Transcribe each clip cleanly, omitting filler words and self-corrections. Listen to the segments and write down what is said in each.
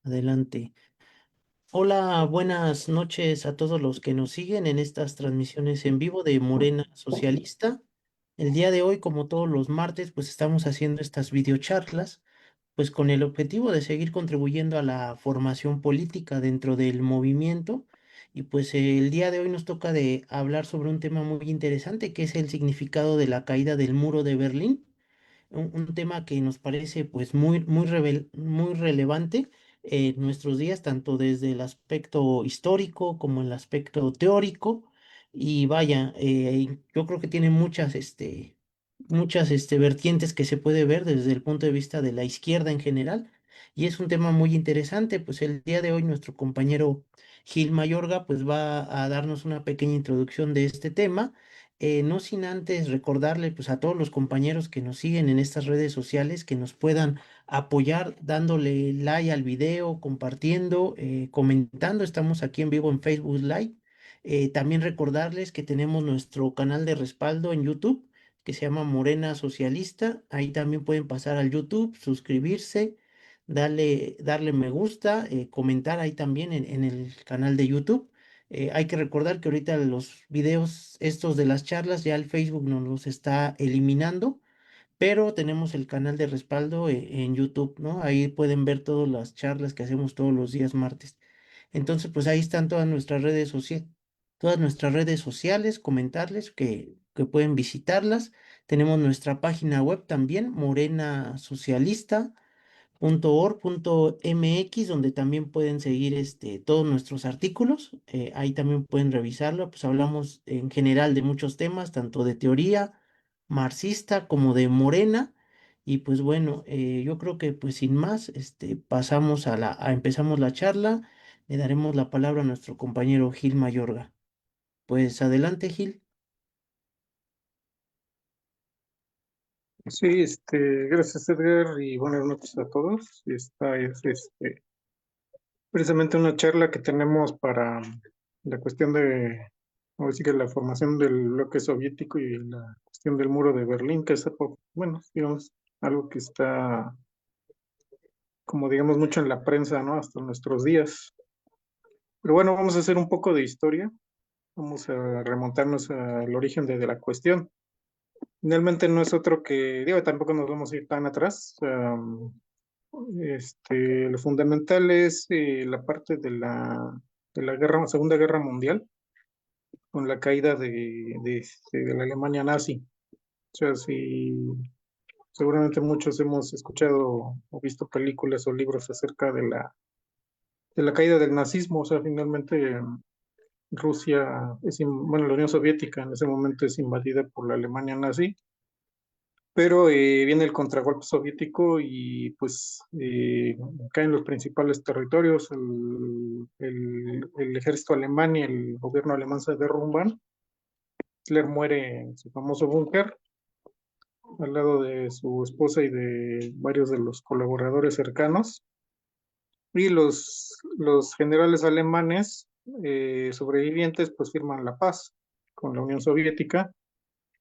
Adelante. Hola, buenas noches a todos los que nos siguen en estas transmisiones en vivo de Morena Socialista. El día de hoy, como todos los martes, pues estamos haciendo estas videocharlas, pues con el objetivo de seguir contribuyendo a la formación política dentro del movimiento. Y pues el día de hoy nos toca de hablar sobre un tema muy interesante, que es el significado de la caída del muro de Berlín, un tema que nos parece pues muy relevante en nuestros días, tanto desde el aspecto histórico como el aspecto teórico. Y vaya, yo creo que tiene muchas vertientes que se puede ver desde el punto de vista de la izquierda en general. Y es un tema muy interesante, pues el día de hoy nuestro compañero Gil Mayorga pues va a darnos una pequeña introducción de este tema, no sin antes recordarle pues a todos los compañeros que nos siguen en estas redes sociales que nos puedan apoyar dándole like al video, compartiendo, comentando. Estamos aquí en vivo en Facebook Live. También recordarles que tenemos nuestro canal de respaldo en YouTube que se llama Morena Socialista. Ahí también pueden pasar al YouTube, suscribirse, darle me gusta, comentar ahí también en el canal de YouTube. Hay que recordar que ahorita los videos estos de las charlas ya el Facebook nos los está eliminando, pero tenemos el canal de respaldo en YouTube, ¿no? Ahí pueden ver todas las charlas que hacemos todos los días martes. Entonces, pues ahí están todas nuestras redes sociales, comentarles que pueden visitarlas. Tenemos nuestra página web también, morenasocialista.org.mx, donde también pueden seguir todos nuestros artículos. Ahí también pueden revisarlo. Pues hablamos en general de muchos temas, tanto de teoría marxista como de Morena. Y pues bueno, yo creo que pues sin más, pasamos empezamos la charla. Le daremos la palabra a nuestro compañero Gil Mayorga. Pues adelante, Gil. Sí, gracias Edgar y buenas noches a todos. Esta es precisamente una charla que tenemos para la cuestión de, ahora sí que la formación del bloque soviético y la cuestión del muro de Berlín, que es, bueno, digamos, algo que está, como digamos, mucho en la prensa, ¿no? Hasta nuestros días. Pero bueno, vamos a hacer un poco de historia, vamos a remontarnos al origen de la cuestión. Finalmente no es otro que, digo, tampoco nos vamos a ir tan atrás. Lo fundamental es la parte de la Segunda Guerra Mundial, con la caída de la Alemania nazi. O sea, si seguramente muchos hemos escuchado o visto películas o libros acerca de la caída del nazismo. O sea, finalmente Rusia, bueno, la Unión Soviética en ese momento es invadida por la Alemania nazi, pero viene el contragolpe soviético y pues caen los principales territorios, el ejército alemán y el gobierno alemán se derrumban. Hitler muere en su famoso búnker al lado de su esposa y de varios de los colaboradores cercanos, y los generales alemanes sobrevivientes pues firman la paz con la Unión Soviética.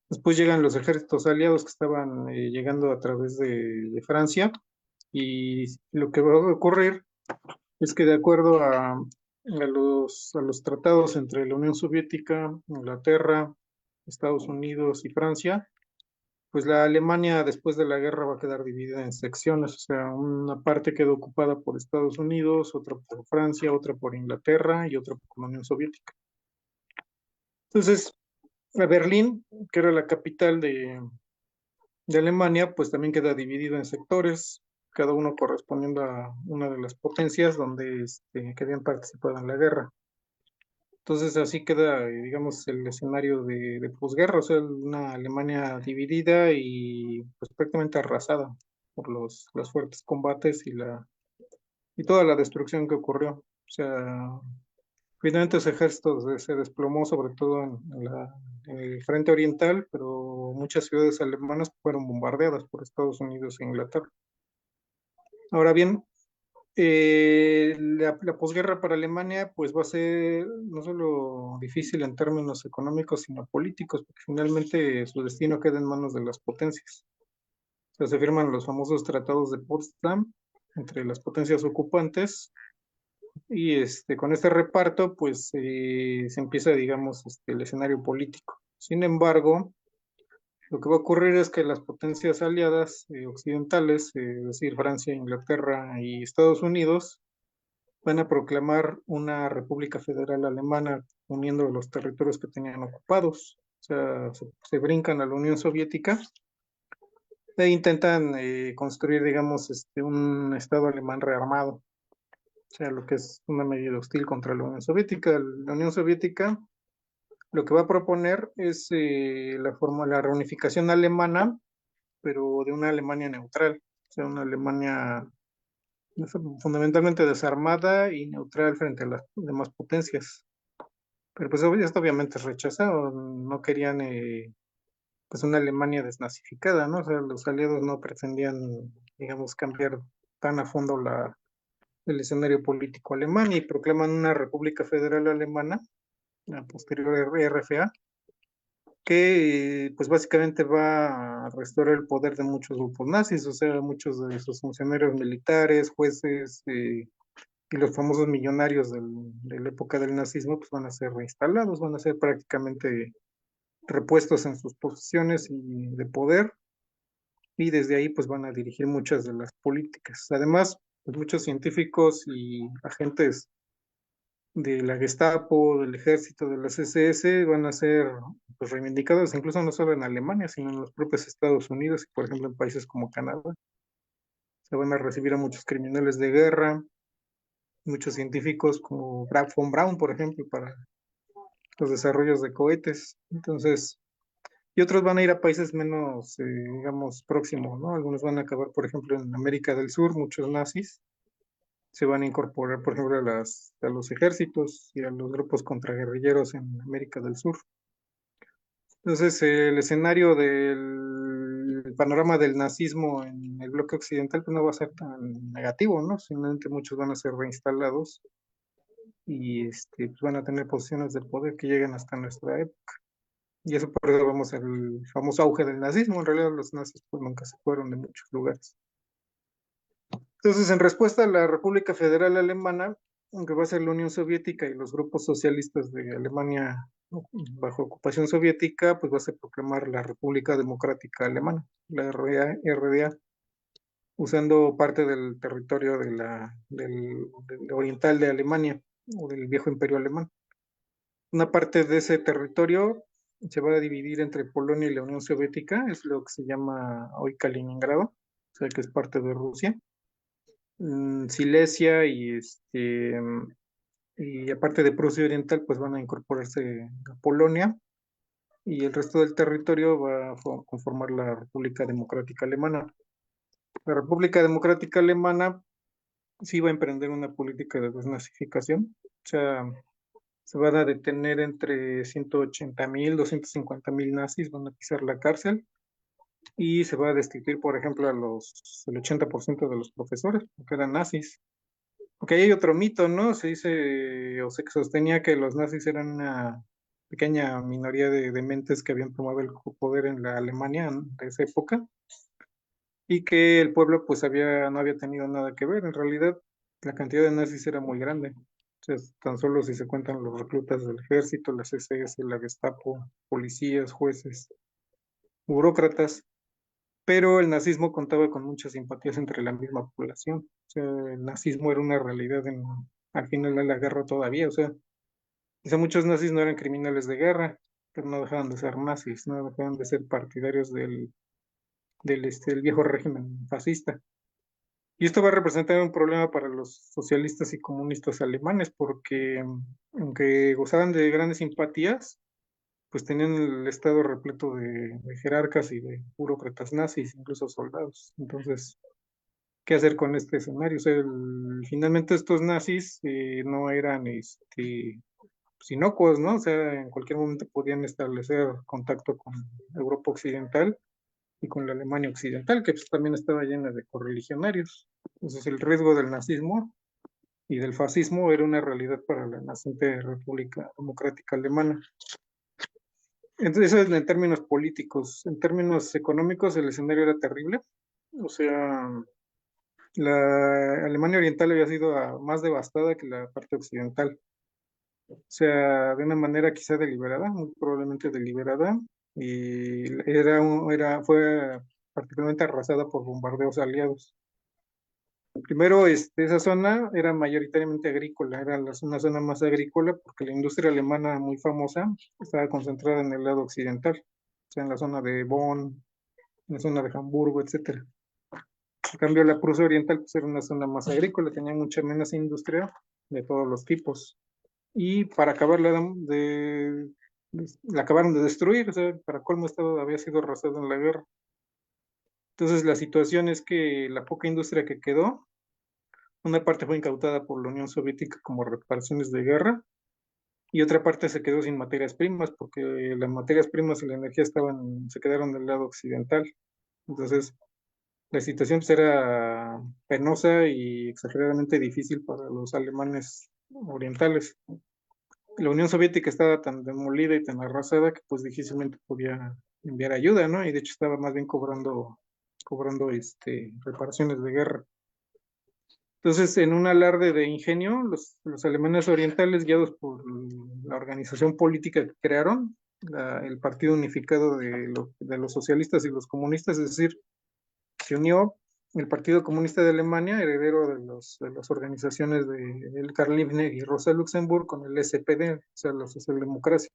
Después llegan los ejércitos aliados que estaban llegando a través de Francia, y lo que va a ocurrir es que de acuerdo a los tratados entre la Unión Soviética, Inglaterra, Estados Unidos y Francia, pues la Alemania después de la guerra va a quedar dividida en secciones. O sea, una parte quedó ocupada por Estados Unidos, otra por Francia, otra por Inglaterra y otra por la Unión Soviética. Entonces, a Berlín, que era la capital de Alemania, pues también queda dividido en sectores, cada uno correspondiendo a una de las potencias donde que habían participado en la guerra. Entonces así queda, digamos, el escenario de posguerra. O sea, una Alemania dividida y pues prácticamente arrasada por los fuertes combates y toda la destrucción que ocurrió. O sea, finalmente ese ejército se desplomó sobre todo en el frente oriental, pero muchas ciudades alemanas fueron bombardeadas por Estados Unidos e Inglaterra. Ahora bien, la posguerra para Alemania pues va a ser no solo difícil en términos económicos, sino políticos, porque finalmente su destino queda en manos de las potencias. O sea, se firman los famosos tratados de Potsdam, entre las potencias ocupantes y con este reparto pues se empieza, digamos, el escenario político. Sin embargo, lo que va a ocurrir es que las potencias aliadas occidentales, es decir, Francia, Inglaterra y Estados Unidos, van a proclamar una República Federal Alemana uniendo los territorios que tenían ocupados. O sea, se brincan a la Unión Soviética e intentan construir, digamos, un Estado alemán rearmado. O sea, lo que es una medida hostil contra la Unión Soviética. La Unión Soviética lo que va a proponer es la reunificación alemana, pero de una Alemania neutral. O sea, una Alemania fundamentalmente desarmada y neutral frente a las demás potencias. Pero pues esto obviamente es rechazado, no querían pues una Alemania desnazificada, ¿no? O sea, los aliados no pretendían, digamos, cambiar tan a fondo el escenario político alemán y proclaman una República Federal Alemana, la posterior RFA, que pues básicamente va a restaurar el poder de muchos grupos nazis, o sea, muchos de sus funcionarios militares, jueces, y los famosos millonarios de la época del nazismo pues van a ser reinstalados, van a ser prácticamente repuestos en sus posiciones y de poder y desde ahí pues van a dirigir muchas de las políticas. Además, pues, muchos científicos y agentes de la Gestapo, del ejército, de las SS van a ser pues, reivindicados incluso no solo en Alemania, sino en los propios Estados Unidos y por ejemplo en países como Canadá. Se van a recibir a muchos criminales de guerra, muchos científicos como von Braun, por ejemplo, para los desarrollos de cohetes. Entonces, y otros van a ir a países menos, digamos, próximos, ¿no? Algunos van a acabar, por ejemplo, en América del Sur, muchos nazis se van a incorporar, por ejemplo, a los ejércitos y a los grupos contraguerrilleros en América del Sur. Entonces, el escenario del panorama del nazismo en el bloque occidental pues, no va a ser tan negativo, ¿no? Simplemente muchos van a ser reinstalados y pues, van a tener posiciones de poder que lleguen hasta nuestra época. Y eso por eso vamos al famoso auge del nazismo. En realidad los nazis pues, nunca se fueron de muchos lugares. Entonces, en respuesta a la República Federal Alemana, aunque va a ser la Unión Soviética y los grupos socialistas de Alemania bajo ocupación soviética, pues va a ser proclamar la República Democrática Alemana, la RDA, usando parte del territorio del oriental de Alemania o del viejo imperio alemán. Una parte de ese territorio se va a dividir entre Polonia y la Unión Soviética, es lo que se llama hoy Kaliningrado, o sea que es parte de Rusia. Silesia y aparte de Prusia Oriental, pues van a incorporarse a Polonia y el resto del territorio va a conformar la República Democrática Alemana. La República Democrática Alemana sí va a emprender una política de desnazificación, o sea, se van a detener entre 180.000, 250.000 nazis, van a pisar la cárcel y se va a destituir, por ejemplo, el 80% de los profesores, porque eran nazis. Porque hay otro mito, ¿no? Se dice o se sostenía que los nazis eran una pequeña minoría de mentes que habían tomado el poder en la Alemania de esa época y que el pueblo pues no había tenido nada que ver. En realidad la cantidad de nazis era muy grande. O sea, tan solo si se cuentan los reclutas del ejército, las SS, la Gestapo, policías, jueces, burócratas, pero el nazismo contaba con muchas simpatías entre la misma población. O sea, el nazismo era una realidad al final de la guerra todavía. O sea, quizá muchos nazis no eran criminales de guerra, pero no dejaban de ser nazis, no dejaban de ser partidarios del viejo régimen fascista. Y esto va a representar un problema para los socialistas y comunistas alemanes, porque aunque gozaban de grandes simpatías, pues tenían el estado repleto de jerarcas y de burócratas nazis, incluso soldados. Entonces, ¿qué hacer con este escenario? O sea, finalmente estos nazis no eran inocuos, ¿no? O sea, en cualquier momento podían establecer contacto con Europa Occidental y con la Alemania Occidental, que pues, también estaba llena de correligionarios. Entonces, el riesgo del nazismo y del fascismo era una realidad para la naciente República Democrática Alemana. Entonces, eso es en términos políticos. En términos económicos, el escenario era terrible. O sea, La Alemania Oriental había sido más devastada que la parte occidental. O sea, de una manera quizá deliberada, muy probablemente deliberada, y fue particularmente arrasada por bombardeos aliados. Primero, esa zona era mayoritariamente agrícola, era una zona más agrícola porque la industria alemana muy famosa estaba concentrada en el lado occidental, o sea, en la zona de Bonn, en la zona de Hamburgo, etcétera. En cambio, la Prusia Oriental pues, era una zona más agrícola, tenía mucha menos industria de todos los tipos. Y para acabarla la acabaron de destruir, o sea, para colmo estado había sido arrasado en la guerra. Entonces, la situación es que la poca industria que quedó, una parte fue incautada por la Unión Soviética como reparaciones de guerra y otra parte se quedó sin materias primas porque las materias primas y la energía se quedaron del lado occidental. Entonces, la situación pues, era penosa y exageradamente difícil para los alemanes orientales. La Unión Soviética estaba tan demolida y tan arrasada que pues difícilmente podía enviar ayuda, ¿no? Y de hecho estaba más bien cobrando reparaciones de guerra. Entonces, en un alarde de ingenio, los alemanes orientales, guiados por la organización política que crearon, el Partido Unificado de los Socialistas y los Comunistas, es decir, se unió el Partido Comunista de Alemania, heredero de las organizaciones de Karl Liebknecht y Rosa Luxemburg, con el SPD, o sea, la socialdemocracia,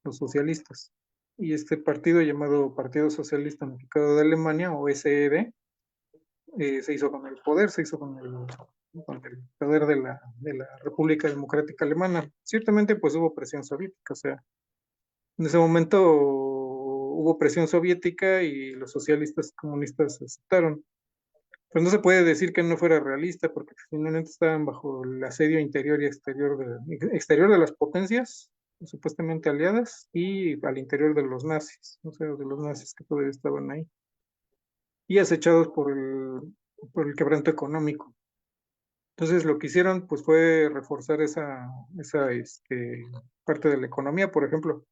los socialistas. Y este partido llamado Partido Socialista Unificado de Alemania, o SED, se hizo con el poder, se hizo con el poder de la República Democrática Alemana. Ciertamente, pues hubo presión soviética, o sea, en ese momento hubo presión soviética y los socialistas comunistas aceptaron. Pues no se puede decir que no fuera realista, porque finalmente estaban bajo el asedio interior y exterior de las potencias, supuestamente aliadas, y al interior de los nazis, o sea, de los nazis que todavía estaban ahí, y acechados por el quebranto económico. Entonces lo que hicieron pues fue reforzar esa parte de la economía, por ejemplo,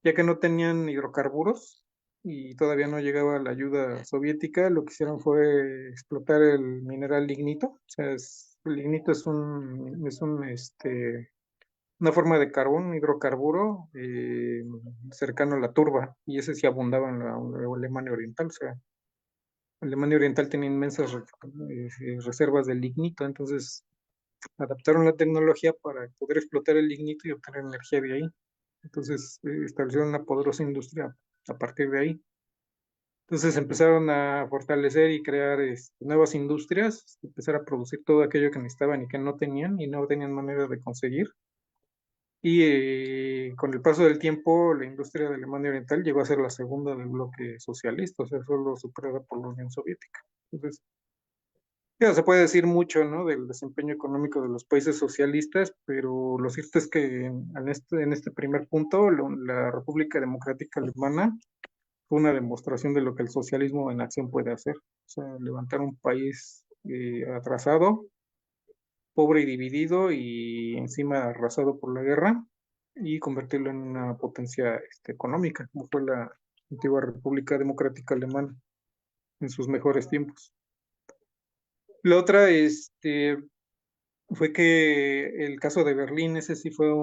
ya que no tenían hidrocarburos y todavía no llegaba la ayuda soviética, lo que hicieron fue explotar el mineral lignito. O sea, el lignito es una forma de carbón, un hidrocarburo cercano a la turba, y ese sí abundaba en la Alemania Oriental. O sea, Alemania Oriental tenía inmensas reservas de lignito, entonces adaptaron la tecnología para poder explotar el lignito y obtener energía de ahí. Entonces establecieron una poderosa industria a partir de ahí. Entonces empezaron a fortalecer y crear nuevas industrias, empezar a producir todo aquello que necesitaban y no tenían manera de conseguir. Y con el paso del tiempo, la industria de Alemania Oriental llegó a ser la segunda del bloque socialista, o sea, solo superada por la Unión Soviética. Entonces, ya se puede decir mucho, ¿no? Del desempeño económico de los países socialistas, pero lo cierto es que en este primer punto, la República Democrática Alemana fue una demostración de lo que el socialismo en acción puede hacer. O sea, levantar un país atrasado, pobre y dividido y encima arrasado por la guerra y convertirlo en una potencia económica, como fue la antigua República Democrática Alemana en sus mejores tiempos. La otra, fue que el caso de Berlín, ese sí fue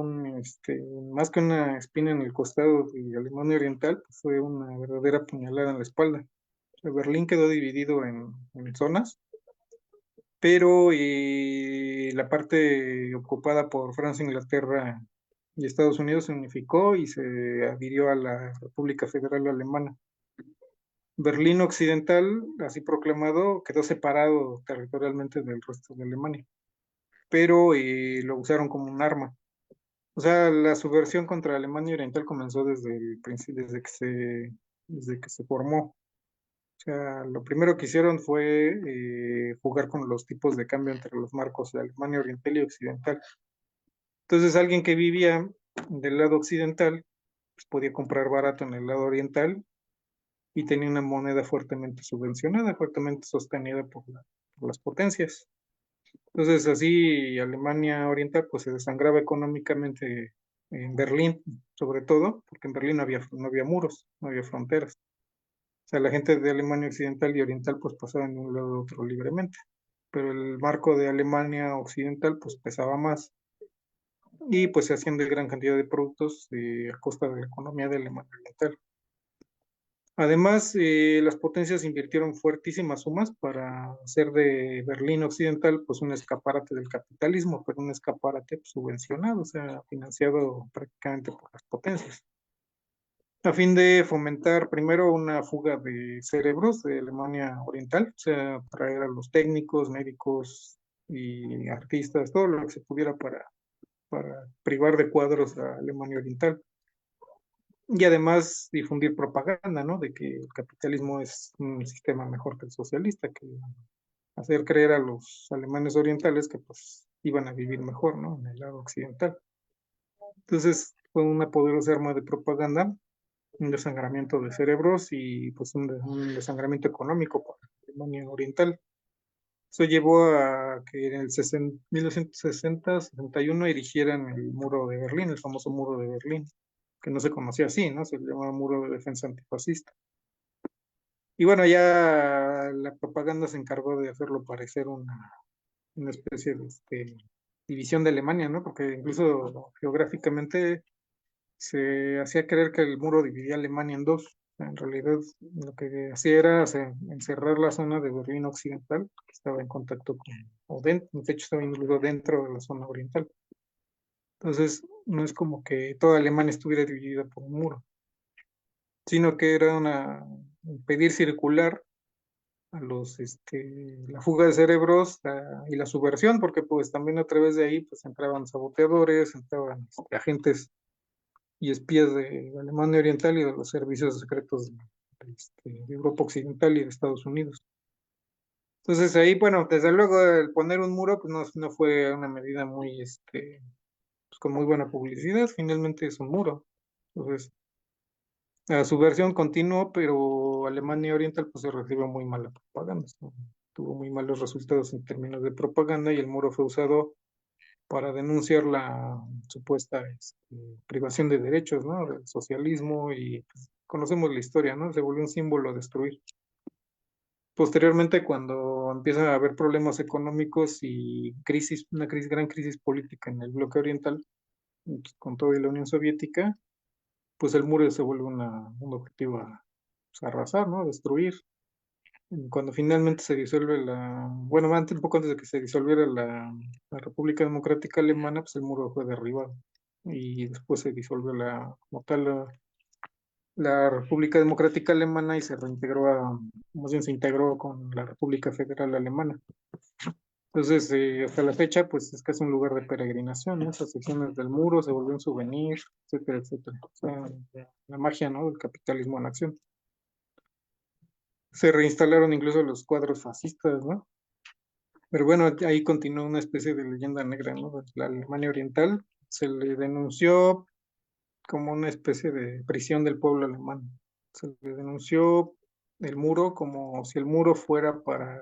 más que una espina en el costado de Alemania Oriental, pues fue una verdadera puñalada en la espalda. O sea, Berlín quedó dividido en zonas, pero la parte ocupada por Francia, Inglaterra y Estados Unidos se unificó y se adhirió a la República Federal Alemana. Berlín Occidental, así proclamado, quedó separado territorialmente del resto de Alemania, pero lo usaron como un arma. O sea, la subversión contra Alemania Oriental comenzó desde el principio, desde que se formó. O sea, lo primero que hicieron fue jugar con los tipos de cambio entre los marcos de Alemania Oriental y Occidental. Entonces, alguien que vivía del lado occidental pues, podía comprar barato en el lado oriental y tenía una moneda fuertemente subvencionada, fuertemente sostenida por las potencias. Entonces, así Alemania Oriental pues se desangraba económicamente en Berlín, sobre todo, porque en Berlín no había muros, no había fronteras. O sea, la gente de Alemania Occidental y Oriental pues pasaba de un lado a otro libremente, pero el marco de Alemania Occidental pues pesaba más y pues se hacían de gran cantidad de productos a costa de la economía de Alemania Oriental. Además, las potencias invirtieron fuertísimas sumas para hacer de Berlín Occidental pues un escaparate del capitalismo, pero un escaparate pues, subvencionado, o sea, financiado prácticamente por las potencias, a fin de fomentar primero una fuga de cerebros de Alemania Oriental, o sea, traer a los técnicos, médicos y artistas, todo lo que se pudiera para privar de cuadros a Alemania Oriental. Y además difundir propaganda, ¿no? De que el capitalismo es un sistema mejor que el socialista, que hacer creer a los alemanes orientales que pues iban a vivir mejor, ¿no? En el lado occidental. Entonces fue una poderosa arma de propaganda, un desangramiento de cerebros y pues un desangramiento económico para la Alemania oriental. Eso llevó a que en el 1960-61 erigieran el muro de Berlín, el famoso muro de Berlín, que no se conocía así, ¿no? Se llamaba muro de defensa antifascista. Y bueno, ya la propaganda se encargó de hacerlo parecer una especie de división de Alemania, ¿no? Porque incluso geográficamente se hacía creer que el muro dividía Alemania en dos. En realidad, lo que hacía era encerrar la zona de Berlín Occidental, que estaba en contacto con, o dentro, de hecho estaba incluido dentro de la zona oriental. Entonces, no es como que toda Alemania estuviera dividida por un muro, sino que era pedir circular a la fuga de cerebros y la subversión, porque pues también a través de ahí pues entraban saboteadores, entraban agentes y espías de Alemania Oriental y de los servicios secretos de Europa Occidental y de Estados Unidos. Entonces ahí, bueno, desde luego el poner un muro pues no fue una medida muy, pues, con muy buena publicidad, finalmente es un muro. Entonces, a su versión continuó, pero Alemania Oriental pues se recibió muy mala propaganda, ¿no? Tuvo muy malos resultados en términos de propaganda y el muro fue usado para denunciar la supuesta privación de derechos, ¿no? Del socialismo y pues, conocemos la historia, ¿no? Se volvió un símbolo a destruir. Posteriormente, cuando empieza a haber problemas económicos y gran crisis política en el bloque oriental, pues, con todo y la Unión Soviética, pues el muro se vuelve un objetivo a, pues, arrasar, ¿no? A destruir. Cuando finalmente se disuelve bueno, un poco antes de que se disolviera la República Democrática Alemana, pues el muro fue derribado. Y después se disolvió como tal, la República Democrática Alemana y se reintegró más bien se integró con la República Federal Alemana. Entonces, hasta la fecha, pues es casi un lugar de peregrinación, ¿no? Esas secciones del muro se volvió un souvenir, etcétera, etcétera. O sea, la magia, ¿no? Del capitalismo en acción. Se reinstalaron incluso los cuadros fascistas, ¿no? Pero bueno, ahí continúa una especie de leyenda negra, ¿no? De la Alemania Oriental se le denunció como una especie de prisión del pueblo alemán. Se le denunció el muro como si el muro fuera para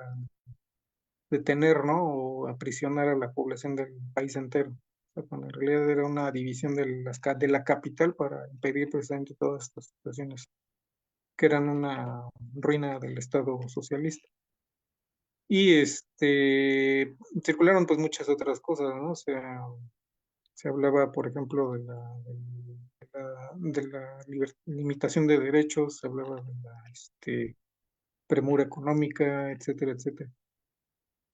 detener, ¿no? O aprisionar a la población del país entero. O sea, cuando en realidad era una división de la capital para impedir precisamente todas estas situaciones que eran una ruina del Estado socialista. Y circularon pues muchas otras cosas, ¿no? O sea, se hablaba, por ejemplo, de la limitación de derechos, se hablaba de la premura económica, etcétera, etcétera.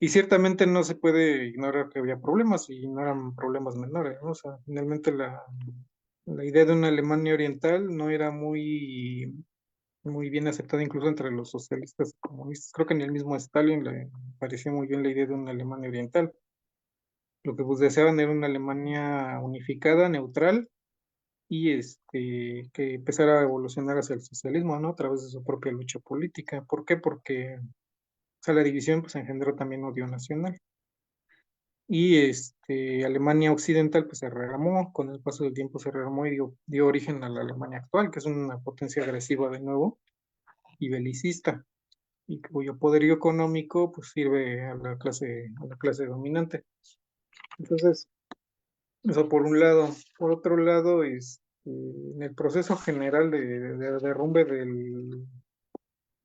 Y ciertamente no se puede ignorar que había problemas y no eran problemas menores, ¿no? O sea, finalmente la idea de una Alemania oriental no era muy bien aceptada incluso entre los socialistas y comunistas. Creo que ni el mismo Stalin le pareció muy bien la idea de una Alemania oriental. Lo que pues deseaban era una Alemania unificada, neutral y que empezara a evolucionar hacia el socialismo, ¿no? A través de su propia lucha política. ¿Por qué? Porque o sea, la división pues engendró también odio nacional. Y Alemania Occidental pues se rearmó, con el paso del tiempo se rearmó y dio origen a la Alemania actual, que es una potencia agresiva de nuevo y belicista, y cuyo poderío económico pues sirve a la clase dominante. Entonces, eso por un lado. Por otro lado, en el proceso general de derrumbe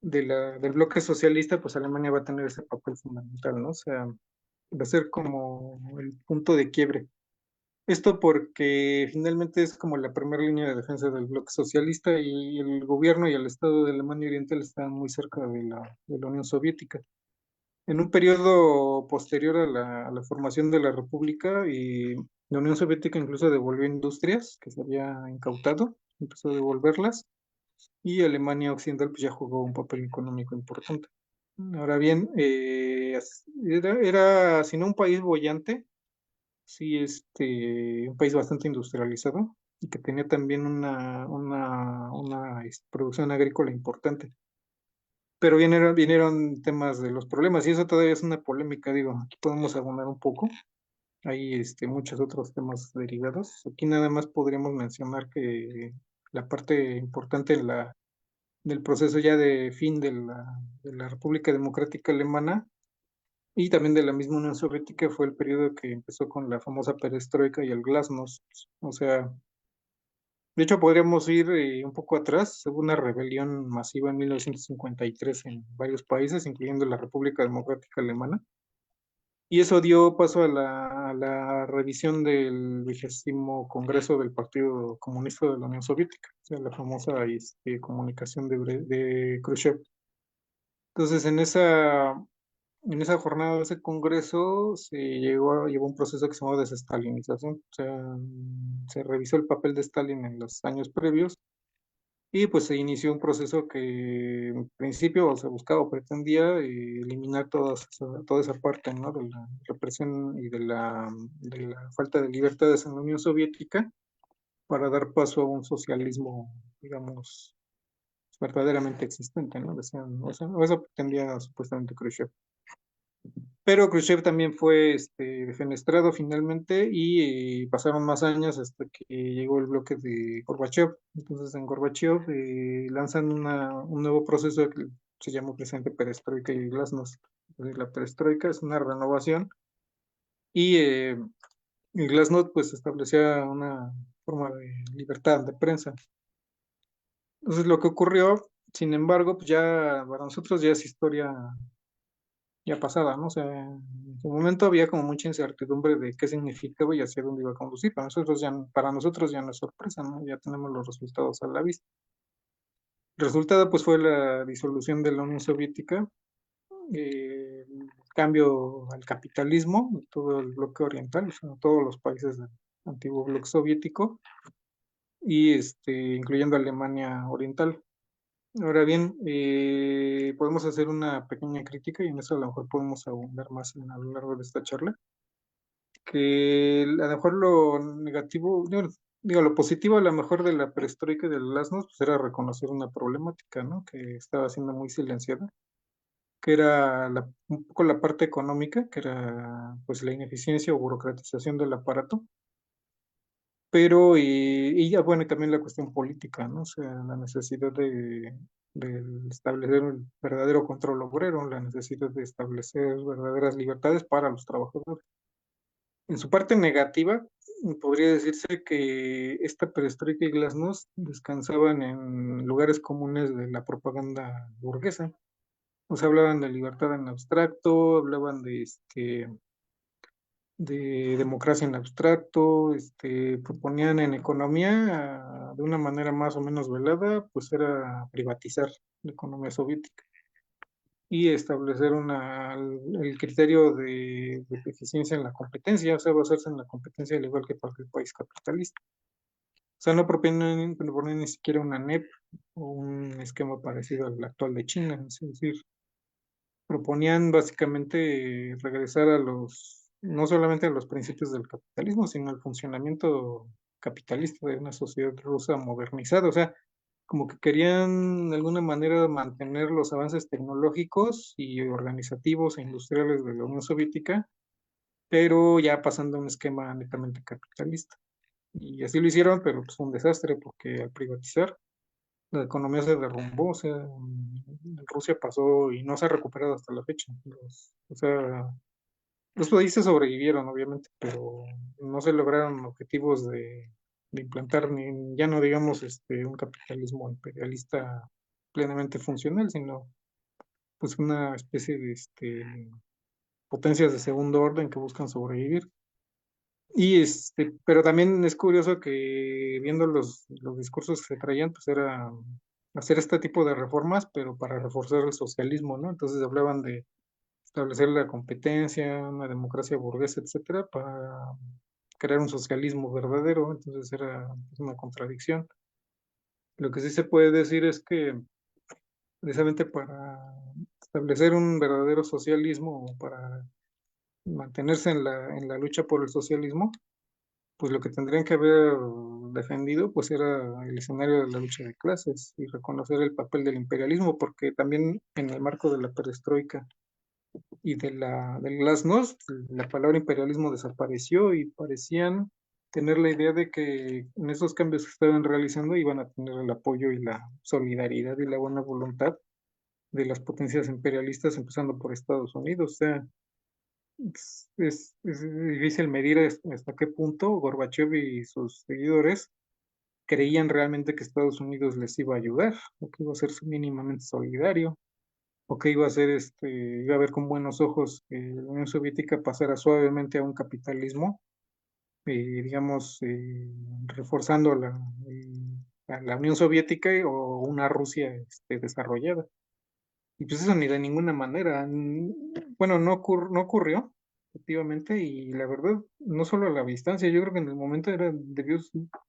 del bloque socialista, pues Alemania va a tener ese papel fundamental, ¿no? O sea, va a ser como el punto de quiebre. Esto porque finalmente es como la primera línea de defensa del bloque socialista y el gobierno y el Estado de Alemania Oriental están muy cerca de la Unión Soviética. En un periodo posterior a la formación de la República, y la Unión Soviética incluso devolvió industrias que se había incautado, empezó a devolverlas, y Alemania Occidental pues ya jugó un papel económico importante. Ahora bien, era, si no un país boyante, sí un país bastante industrializado y que tenía también una producción agrícola importante. Pero vinieron temas de los problemas y eso todavía es una polémica, digo, aquí podemos abonar un poco. Hay muchos otros temas derivados. Aquí nada más podríamos mencionar que la parte importante del proceso ya de fin de la República Democrática Alemana y también de la misma Unión Soviética fue el periodo que empezó con la famosa perestroika y el glasnost. O sea, de hecho podríamos ir un poco atrás. Hubo una rebelión masiva en 1953 en varios países, incluyendo la República Democrática Alemana. Y eso dio paso a la revisión del 20 Congreso del Partido Comunista de la Unión Soviética, o sea, la famosa comunicación de Khrushchev. Entonces, en esa jornada de ese congreso llevó un proceso que se llamó desestalinización. O sea, se revisó el papel de Stalin en los años previos y pues se inició un proceso que en principio se buscaba o pretendía eliminar toda esa parte, ¿no? De la represión y de la falta de libertades en la Unión Soviética para dar paso a un socialismo, digamos, verdaderamente existente, ¿no? Decían, o eso pretendía supuestamente Khrushchev. Pero Khrushchev también fue defenestrado finalmente y pasaron más años hasta que llegó el bloque de Gorbachev. Entonces en Gorbachev lanzan un nuevo proceso que se llama precisamente perestroika y glasnost. Entonces, la perestroika es una renovación y el glasnost pues establecía una forma de libertad de prensa. Entonces lo que ocurrió, sin embargo, pues ya para nosotros ya es historia ya pasada, ¿no? O sea, en su momento había como mucha incertidumbre de qué significaba y hacia dónde iba a conducir. Para nosotros ya no es sorpresa, ¿no? Ya tenemos los resultados a la vista. El resultado, pues, fue la disolución de la Unión Soviética, cambio al capitalismo, de todo el bloque oriental, o sea, todos los países del antiguo bloque soviético, y incluyendo Alemania Oriental. Ahora bien, podemos hacer una pequeña crítica y en eso a lo mejor podemos abundar más a lo largo de esta charla que a lo mejor lo negativo, digo, lo positivo a lo mejor de la perestroika y del glasnost, pues era reconocer una problemática, ¿no? Que estaba siendo muy silenciada, que era un poco la parte económica, que era pues la ineficiencia o burocratización del aparato, pero y ya bueno, y también la cuestión política, ¿no? O sea, la necesidad de establecer un verdadero control obrero, la necesidad de establecer verdaderas libertades para los trabajadores. En su parte negativa, podría decirse que esta perestroika y glasnost descansaban en lugares comunes de la propaganda burguesa. O sea, hablaban de libertad en abstracto, hablaban de democracia en abstracto, proponían en economía de una manera más o menos velada, pues era privatizar la economía soviética y establecer el criterio de eficiencia en la competencia, o sea, basarse en la competencia al igual que cualquier país capitalista. O sea, no proponen ni siquiera una NEP o un esquema parecido al actual de China, es decir, proponían básicamente regresar no solamente a los principios del capitalismo, sino al funcionamiento capitalista de una sociedad rusa modernizada, o sea, como que querían de alguna manera mantener los avances tecnológicos y organizativos e industriales de la Unión Soviética, pero ya pasando a un esquema netamente capitalista. Y así lo hicieron, pero pues fue un desastre porque al privatizar la economía se derrumbó, o sea, en Rusia pasó y no se ha recuperado hasta la fecha. O sea, los países sobrevivieron, obviamente, pero no se lograron objetivos de implantar, ni, ya no digamos un capitalismo imperialista plenamente funcional, sino pues una especie de potencias de segundo orden que buscan sobrevivir. Y pero también es curioso que viendo los discursos que se traían, pues era hacer este tipo de reformas, pero para reforzar el socialismo, ¿no? Entonces hablaban de establecer la competencia, una democracia burguesa, etcétera, para crear un socialismo verdadero. Entonces era una contradicción. Lo que sí se puede decir es que precisamente para establecer un verdadero socialismo, o para mantenerse en la lucha por el socialismo, pues lo que tendrían que haber defendido pues era el escenario de la lucha de clases y reconocer el papel del imperialismo, porque también en el marco de la perestroika y del glasnost, la palabra imperialismo desapareció y parecían tener la idea de que en esos cambios que estaban realizando iban a tener el apoyo y la solidaridad y la buena voluntad de las potencias imperialistas, empezando por Estados Unidos. O sea, es difícil medir hasta qué punto Gorbachev y sus seguidores creían realmente que Estados Unidos les iba a ayudar, o que iba a ser mínimamente solidario, o que iba a ser iba a ver con buenos ojos que la Unión Soviética pasara suavemente a un capitalismo, digamos, reforzando a la Unión Soviética o una Rusia desarrollada. Y pues eso ni de ninguna manera. Bueno, no ocurrió, efectivamente, y la verdad, no solo a la distancia, yo creo que en el momento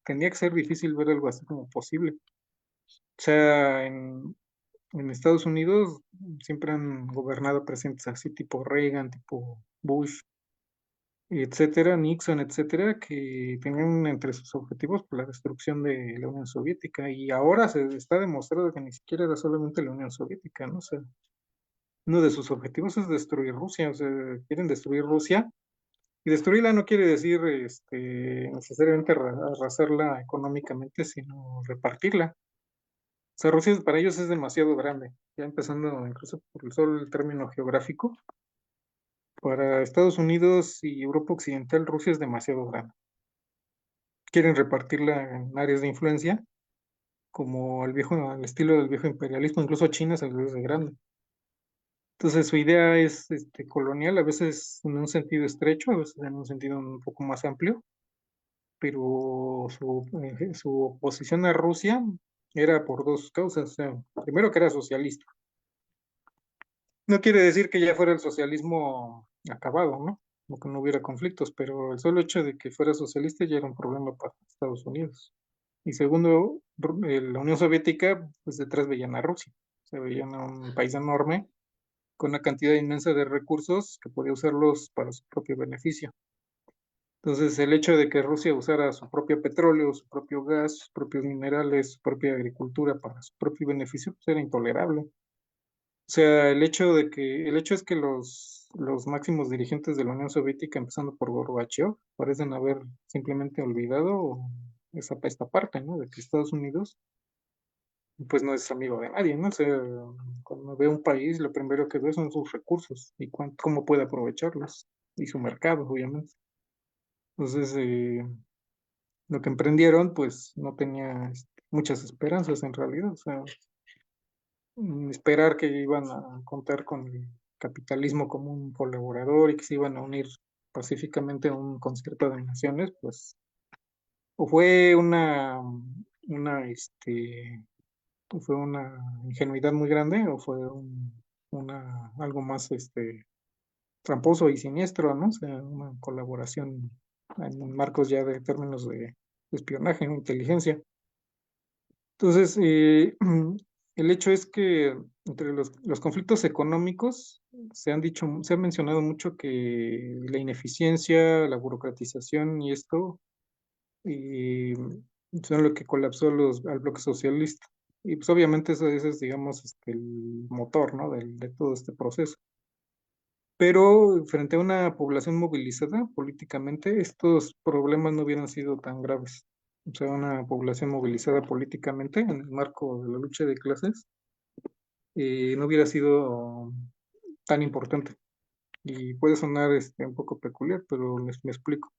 tenía que ser difícil ver algo así como posible. O sea, en Estados Unidos siempre han gobernado presidentes así, tipo Reagan, tipo Bush, etcétera, Nixon, etcétera, que tenían entre sus objetivos pues, la destrucción de la Unión Soviética. Y ahora se está demostrado que ni siquiera era solamente la Unión Soviética, ¿no? O sea, uno de sus objetivos es destruir Rusia, o sea, quieren destruir Rusia, y destruirla no quiere decir necesariamente arrasarla económicamente, sino repartirla. O sea, Rusia para ellos es demasiado grande, ya empezando incluso por el solo el término geográfico. Para Estados Unidos y Europa Occidental, Rusia es demasiado grande. Quieren repartirla en áreas de influencia, como al estilo del viejo imperialismo, incluso China se les hace grande. Entonces su idea es colonial, a veces en un sentido estrecho, a veces en un sentido un poco más amplio, pero su oposición a Rusia era por dos causas. O sea, primero que era socialista. No quiere decir que ya fuera el socialismo acabado, ¿no? O que no hubiera conflictos, pero el solo hecho de que fuera socialista ya era un problema para Estados Unidos. Y segundo, la Unión Soviética, pues detrás veían a Rusia. Se veían a un país enorme con una cantidad inmensa de recursos que podía usarlos para su propio beneficio. Entonces, el hecho de que Rusia usara su propio petróleo, su propio gas, sus propios minerales, su propia agricultura para su propio beneficio, pues era intolerable. O sea, el hecho es que los máximos dirigentes de la Unión Soviética, empezando por Gorbachev, parecen haber simplemente olvidado esta parte, ¿no? De que Estados Unidos, pues no es amigo de nadie, ¿no? O sea, cuando ve un país, lo primero que ve son sus recursos y cómo puede aprovecharlos y su mercado, obviamente. Entonces, lo que emprendieron, pues no tenía muchas esperanzas en realidad. O sea, esperar que iban a contar con el capitalismo como un colaborador y que se iban a unir pacíficamente a un concierto de naciones, pues o fue fue una ingenuidad muy grande o fue algo más tramposo y siniestro, ¿no? O sea, una colaboración en marcos ya de términos de espionaje, ¿no? Inteligencia. Entonces, el hecho es que entre los conflictos económicos se ha mencionado mucho que la ineficiencia, la burocratización y esto son lo que colapsó al bloque socialista. Y pues obviamente ese es, digamos, el motor, ¿no? De todo este proceso. Pero frente a una población movilizada políticamente, estos problemas no hubieran sido tan graves. O sea, una población movilizada políticamente en el marco de la lucha de clases no hubiera sido tan importante. Y puede sonar un poco peculiar, pero me explico.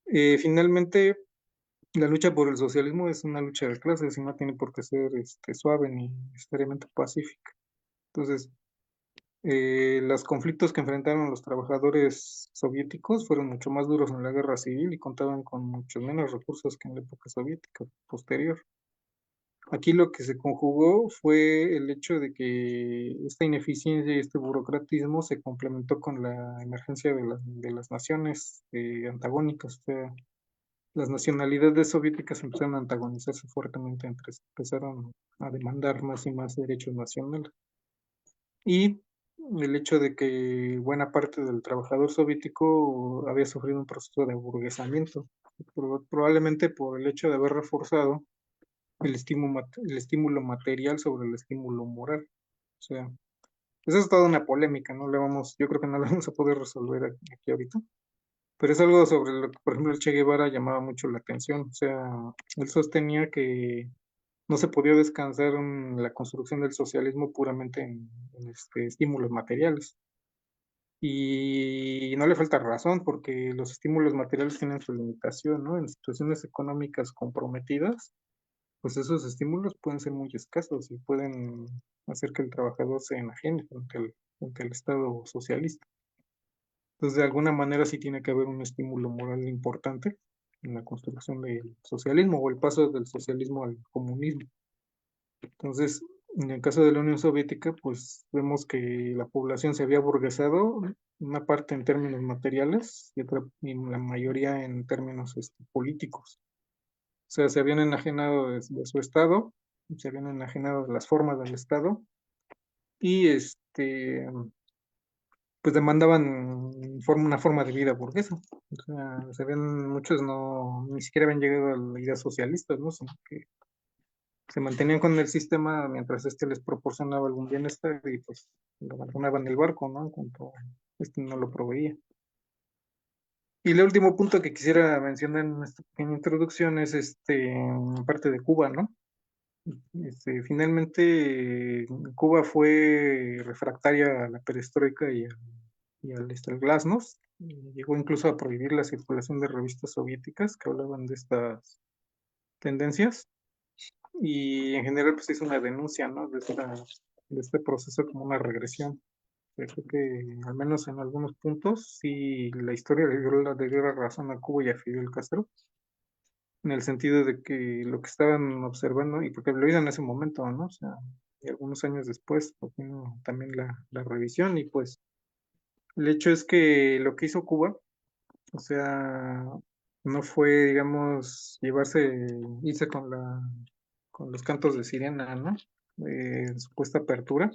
Finalmente, La lucha por el socialismo es una lucha de clases y no tiene por qué ser suave ni necesariamente pacífica. Entonces, los conflictos que enfrentaron los trabajadores soviéticos fueron mucho más duros en la guerra civil y contaban con muchos menos recursos que en la época soviética posterior. Aquí lo que se conjugó fue el hecho de que esta ineficiencia y este burocratismo se complementó con la emergencia de las naciones antagónicas, o sea, las nacionalidades soviéticas empezaron a antagonizarse fuertemente entre sí, empezaron a demandar más y más derechos nacionales. Y el hecho de que buena parte del trabajador soviético había sufrido un proceso de aburguesamiento, probablemente por el hecho de haber reforzado el estímulo material sobre el estímulo moral. O sea, eso es toda una polémica, no le vamos, yo creo que no la vamos a poder resolver aquí ahorita, pero es algo sobre lo que, por ejemplo, el Che Guevara llamaba mucho la atención. O sea, él sostenía que no se podía descansar en la construcción del socialismo puramente en estímulos materiales. Y no le falta razón, porque los estímulos materiales tienen su limitación, ¿no? En situaciones económicas comprometidas, pues esos estímulos pueden ser muy escasos y pueden hacer que el trabajador se enajene frente al Estado socialista. Entonces, de alguna manera sí tiene que haber un estímulo moral importante en la construcción del socialismo o el paso del socialismo al comunismo. Entonces, en el caso de la Unión Soviética, pues vemos que la población se había burguesado, una parte en términos materiales y otra, y la mayoría en términos políticos. O sea, se habían enajenado de su Estado, se habían enajenado de las formas del Estado y pues demandaban una forma de vida burguesa. O sea, muchos no, ni siquiera habían llegado a la idea socialista, ¿no? Sino que se mantenían con el sistema mientras les proporcionaba algún bienestar y pues lo abandonaban el barco, ¿no? En cuanto no lo proveía. Y el último punto que quisiera mencionar en esta pequeña introducción es parte de Cuba, ¿no? Finalmente, Cuba fue refractaria a la perestroika y al glasnost. Llegó incluso a prohibir la circulación de revistas soviéticas que hablaban de estas tendencias. Y en general, pues hizo una denuncia, ¿no? De este proceso como una regresión. Yo creo que al menos en algunos puntos, sí, la historia le dio la razón a Cuba y a Fidel Castro en el sentido de que lo que estaban observando, y porque lo hizo en ese momento, ¿no? O sea, y algunos años después pues, vino también la revisión, y pues el hecho es que lo que hizo Cuba, o sea, no fue, digamos, irse con los cantos de sirena, ¿no? Supuesta apertura,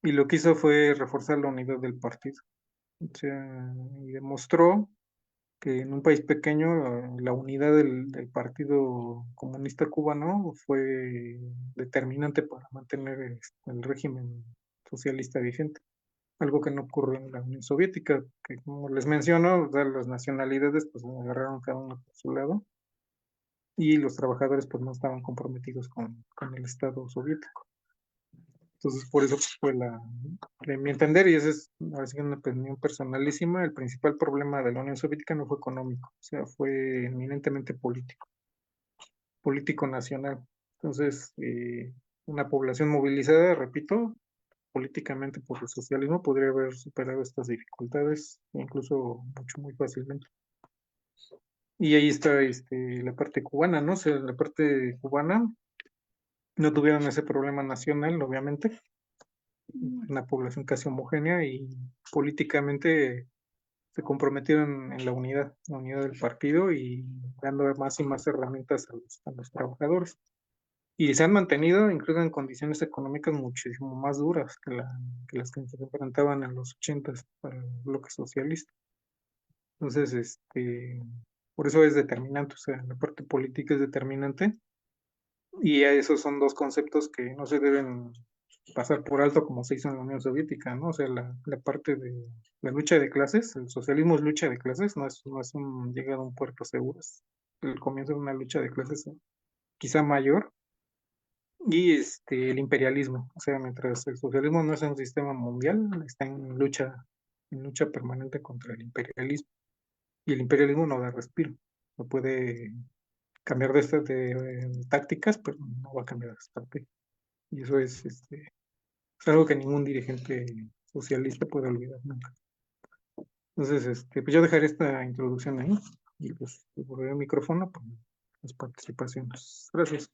y lo que hizo fue reforzar la unidad del partido. O sea, y demostró que en un país pequeño la unidad del Partido Comunista Cubano fue determinante para mantener el régimen socialista vigente, algo que no ocurrió en la Unión Soviética, que como les menciono, o sea, las nacionalidades pues agarraron cada uno por su lado y los trabajadores pues no estaban comprometidos con el Estado soviético. Entonces, por eso fue de mi entender, y esa es así una opinión personalísima, el principal problema de la Unión Soviética no fue económico, o sea, fue eminentemente político, político nacional. Entonces, una población movilizada, repito, políticamente por el socialismo, podría haber superado estas dificultades, incluso mucho, muy fácilmente. Y ahí está la parte cubana, ¿no? O sea, la parte cubana no tuvieron ese problema nacional, obviamente, una población casi homogénea y políticamente se comprometieron en la unidad del partido y dando más y más herramientas a los trabajadores. Y se han mantenido incluso en condiciones económicas muchísimo más duras que las que se enfrentaban en los 80 para el bloque socialista. Entonces, por eso es determinante, o sea, la parte política es determinante y esos son dos conceptos que no se deben pasar por alto como se hizo en la Unión Soviética, ¿no? O sea, la parte de la lucha de clases, el socialismo es lucha de clases, no es un llegar a un puerto seguro, es el comienzo de una lucha de clases quizá mayor, y el imperialismo, o sea, mientras el socialismo no es un sistema mundial, está en lucha permanente contra el imperialismo, y el imperialismo no da respiro, no puede cambiar de tácticas, pero no va a cambiar de estrategia. Y eso es algo que ningún dirigente socialista puede olvidar nunca. Entonces, pues yo dejaré esta introducción ahí y pues volveré el micrófono para las participaciones. Gracias.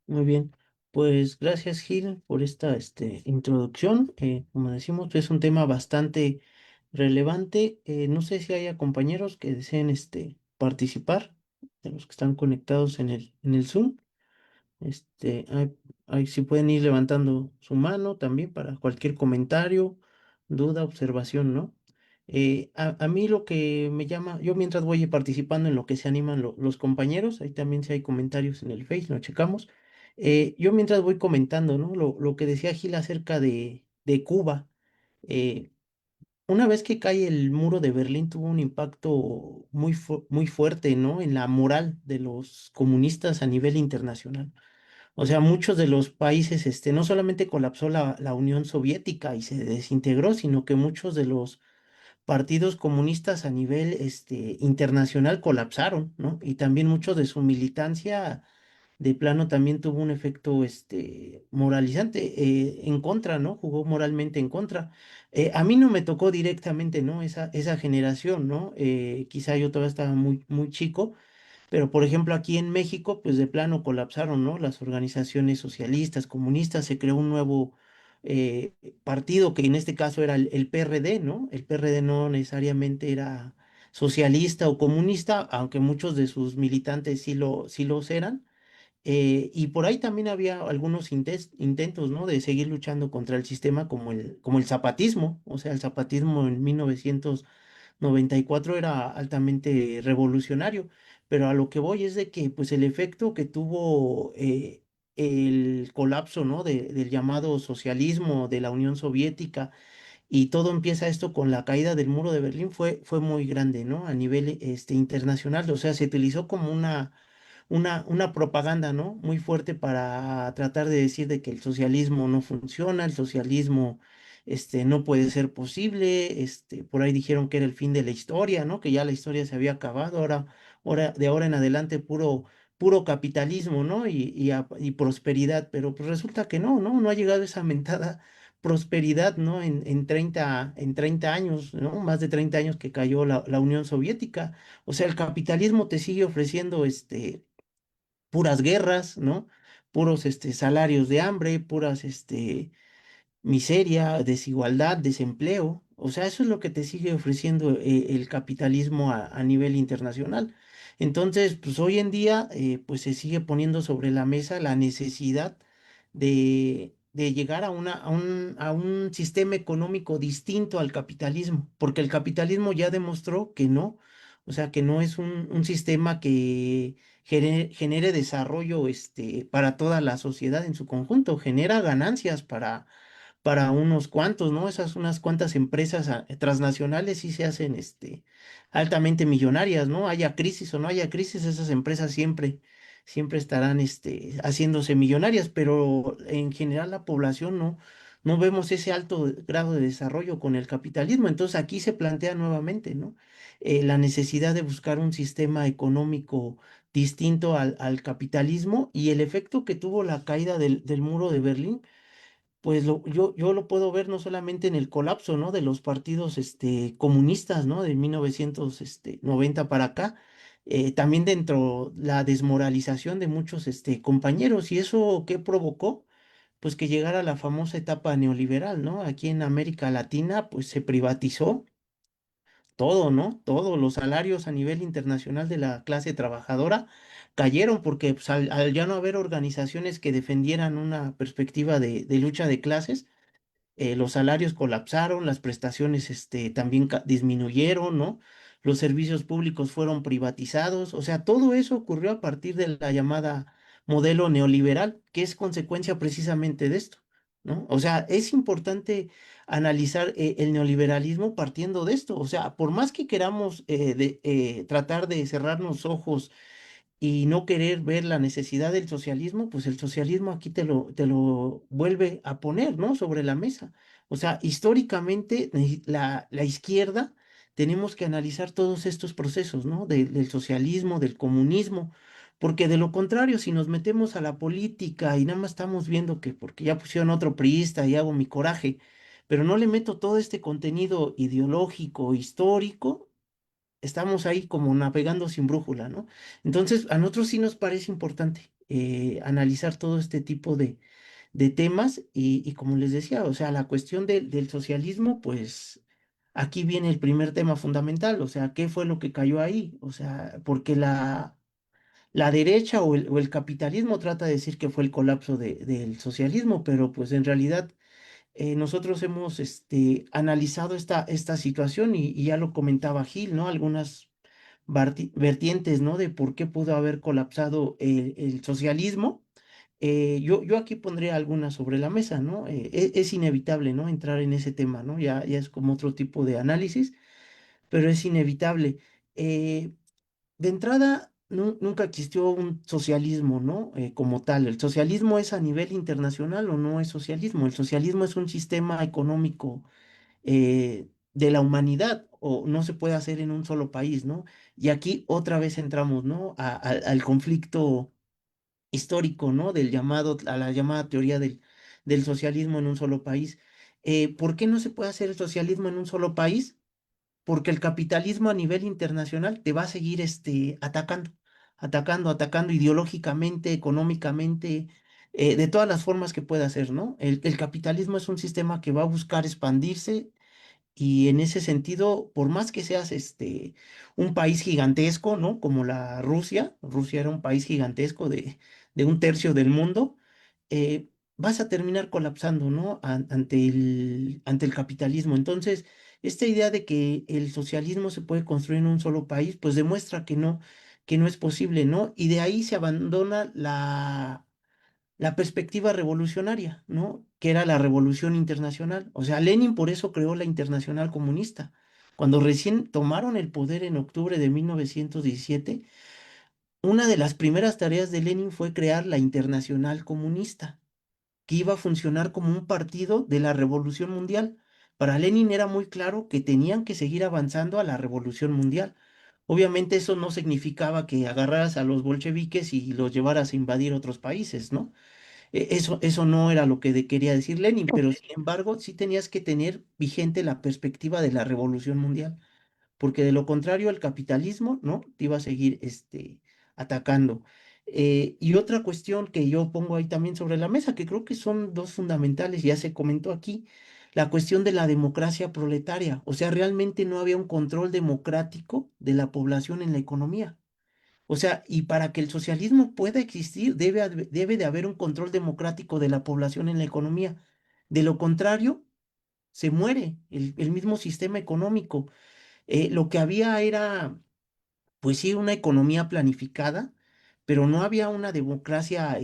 Muy bien, pues gracias Gil por esta introducción. Como decimos, es un tema bastante relevante. No sé si haya compañeros que deseen participar, de los que están conectados en el Zoom. Ahí sí pueden ir levantando su mano también para cualquier comentario, duda, observación, ¿no? A mí lo que me llama, yo mientras voy participando en lo que se animan los compañeros, ahí también si hay comentarios en el Face, lo checamos. Yo mientras voy comentando, ¿no? Lo que decía Gil acerca de Cuba. eh, una vez que cae el muro de Berlín tuvo un impacto muy fuerte, ¿no? En la moral de los comunistas a nivel internacional. O sea, muchos de los países, no solamente colapsó la Unión Soviética y se desintegró, sino que muchos de los partidos comunistas a nivel, internacional colapsaron, ¿no? Y también mucho de su militancia de plano también tuvo un efecto, moralizante, en contra, ¿no? Jugó moralmente en contra. A mí no me tocó directamente, ¿no? Esa generación, ¿no? Quizá yo todavía estaba muy chico, pero, por ejemplo, aquí en México, pues de plano colapsaron, ¿no? Las organizaciones socialistas, comunistas, se creó un nuevo eh, partido que en este caso era el PRD, ¿no? El PRD no necesariamente era socialista o comunista, aunque muchos de sus militantes sí los eran. Y por ahí también había algunos intentos, ¿no? De seguir luchando contra el sistema como el zapatismo, o sea, el zapatismo en 1994 era altamente revolucionario, pero a lo que voy es de que pues el efecto que tuvo el colapso, ¿no? Del llamado socialismo de la Unión Soviética y todo empieza esto con la caída del muro de Berlín fue muy grande, ¿no? A nivel internacional, o sea, se utilizó como una propaganda, ¿no? Muy fuerte para tratar de decir de que el socialismo no funciona, el socialismo, no puede ser posible, por ahí dijeron que era el fin de la historia, ¿no? Que ya la historia se había acabado, de ahora en adelante puro capitalismo, ¿no? Y prosperidad, pero pues resulta que no ha llegado esa mentada prosperidad, ¿no? En 30 años, ¿no? Más de 30 años que cayó la Unión Soviética. O sea, el capitalismo te sigue ofreciendo, puras guerras, ¿no? Puros salarios de hambre, puras miseria, desigualdad, desempleo. O sea, eso es lo que te sigue ofreciendo el capitalismo a nivel internacional. Entonces, pues hoy en día, pues se sigue poniendo sobre la mesa la necesidad de llegar a un sistema económico distinto al capitalismo, porque el capitalismo ya demostró que no, o sea, que no es un sistema que genere desarrollo para toda la sociedad en su conjunto, genera ganancias para unos cuantos, ¿no? Esas unas cuantas empresas transnacionales sí se hacen altamente millonarias, ¿no? Haya crisis o no haya crisis, esas empresas siempre estarán haciéndose millonarias, pero en general la población no vemos ese alto grado de desarrollo con el capitalismo. Entonces aquí se plantea nuevamente, ¿no? La necesidad de buscar un sistema económico distinto al capitalismo y el efecto que tuvo la caída del muro de Berlín pues yo lo puedo ver no solamente en el colapso, ¿no? De los partidos comunistas, ¿no? De 1990 para acá, también dentro la desmoralización de muchos compañeros. ¿Y eso qué provocó? Pues que llegara la famosa etapa neoliberal, ¿no? Aquí en América Latina, pues se privatizó todo, ¿no? Todos los salarios a nivel internacional de la clase trabajadora cayeron porque pues, al ya no haber organizaciones que defendieran una perspectiva de lucha de clases, los salarios colapsaron, las prestaciones también disminuyeron, ¿no? Los servicios públicos fueron privatizados, o sea, todo eso ocurrió a partir de la llamada modelo neoliberal, que es consecuencia precisamente de esto, ¿no? O sea, es importante analizar el neoliberalismo partiendo de esto, o sea, por más que queramos tratar de cerrarnos ojos y no querer ver la necesidad del socialismo, pues el socialismo aquí te lo vuelve a poner, ¿no? Sobre la mesa. O sea, históricamente la izquierda tenemos que analizar todos estos procesos, ¿no? Del socialismo, del comunismo, porque de lo contrario, si nos metemos a la política y nada más estamos viendo que porque ya pusieron otro priista y hago mi coraje, pero no le meto todo este contenido ideológico, histórico, estamos ahí como navegando sin brújula, ¿no? Entonces, a nosotros sí nos parece importante analizar todo este tipo de temas y como les decía, o sea, la cuestión del socialismo, pues aquí viene el primer tema fundamental, o sea, ¿qué fue lo que cayó ahí? O sea, porque la derecha o el capitalismo trata de decir que fue el colapso del socialismo, pero pues en realidad nosotros hemos analizado esta situación y ya lo comentaba Gil, ¿no? Algunas vertientes, ¿no? De por qué pudo haber colapsado el socialismo. Yo aquí pondría algunas sobre la mesa, ¿no? Es inevitable, ¿no? Entrar en ese tema, ¿no? Ya es como otro tipo de análisis, pero es inevitable. Eh, de entrada, nunca existió un socialismo, ¿no? Como tal. ¿El socialismo es a nivel internacional o no es socialismo? El socialismo es un sistema económico de la humanidad o no se puede hacer en un solo país, ¿no? Y aquí otra vez entramos, ¿no? Al conflicto histórico, ¿no? A la llamada teoría del socialismo en un solo país. ¿Por qué no se puede hacer el socialismo en un solo país? Porque el capitalismo a nivel internacional te va a seguir atacando ideológicamente, económicamente, de todas las formas que pueda hacer, ¿no? El capitalismo es un sistema que va a buscar expandirse y en ese sentido, por más que seas un país gigantesco, ¿no? Como Rusia era un país gigantesco de un tercio del mundo, vas a terminar colapsando, ¿no? Ante el capitalismo. Entonces, esta idea de que el socialismo se puede construir en un solo país, pues demuestra que no es posible, ¿no? Y de ahí se abandona la perspectiva revolucionaria, ¿no? Que era la revolución internacional. O sea, Lenin por eso creó la Internacional Comunista. Cuando recién tomaron el poder en octubre de 1917, una de las primeras tareas de Lenin fue crear la Internacional Comunista, que iba a funcionar como un partido de la revolución mundial. Para Lenin era muy claro que tenían que seguir avanzando a la revolución mundial. Obviamente eso no significaba que agarraras a los bolcheviques y los llevaras a invadir otros países, ¿no? Eso no era lo que quería decir Lenin, pero sin embargo sí tenías que tener vigente la perspectiva de la revolución mundial, porque de lo contrario el capitalismo, ¿no? Te iba a seguir atacando. Y otra cuestión que yo pongo ahí también sobre la mesa, que creo que son dos fundamentales, ya se comentó aquí, la cuestión de la democracia proletaria, o sea, realmente no había un control democrático de la población en la economía. O sea, y para que el socialismo pueda existir, debe de haber un control democrático de la población en la economía. De lo contrario, se muere el mismo sistema económico. Lo que había era pues sí, una economía planificada, pero no había una democracia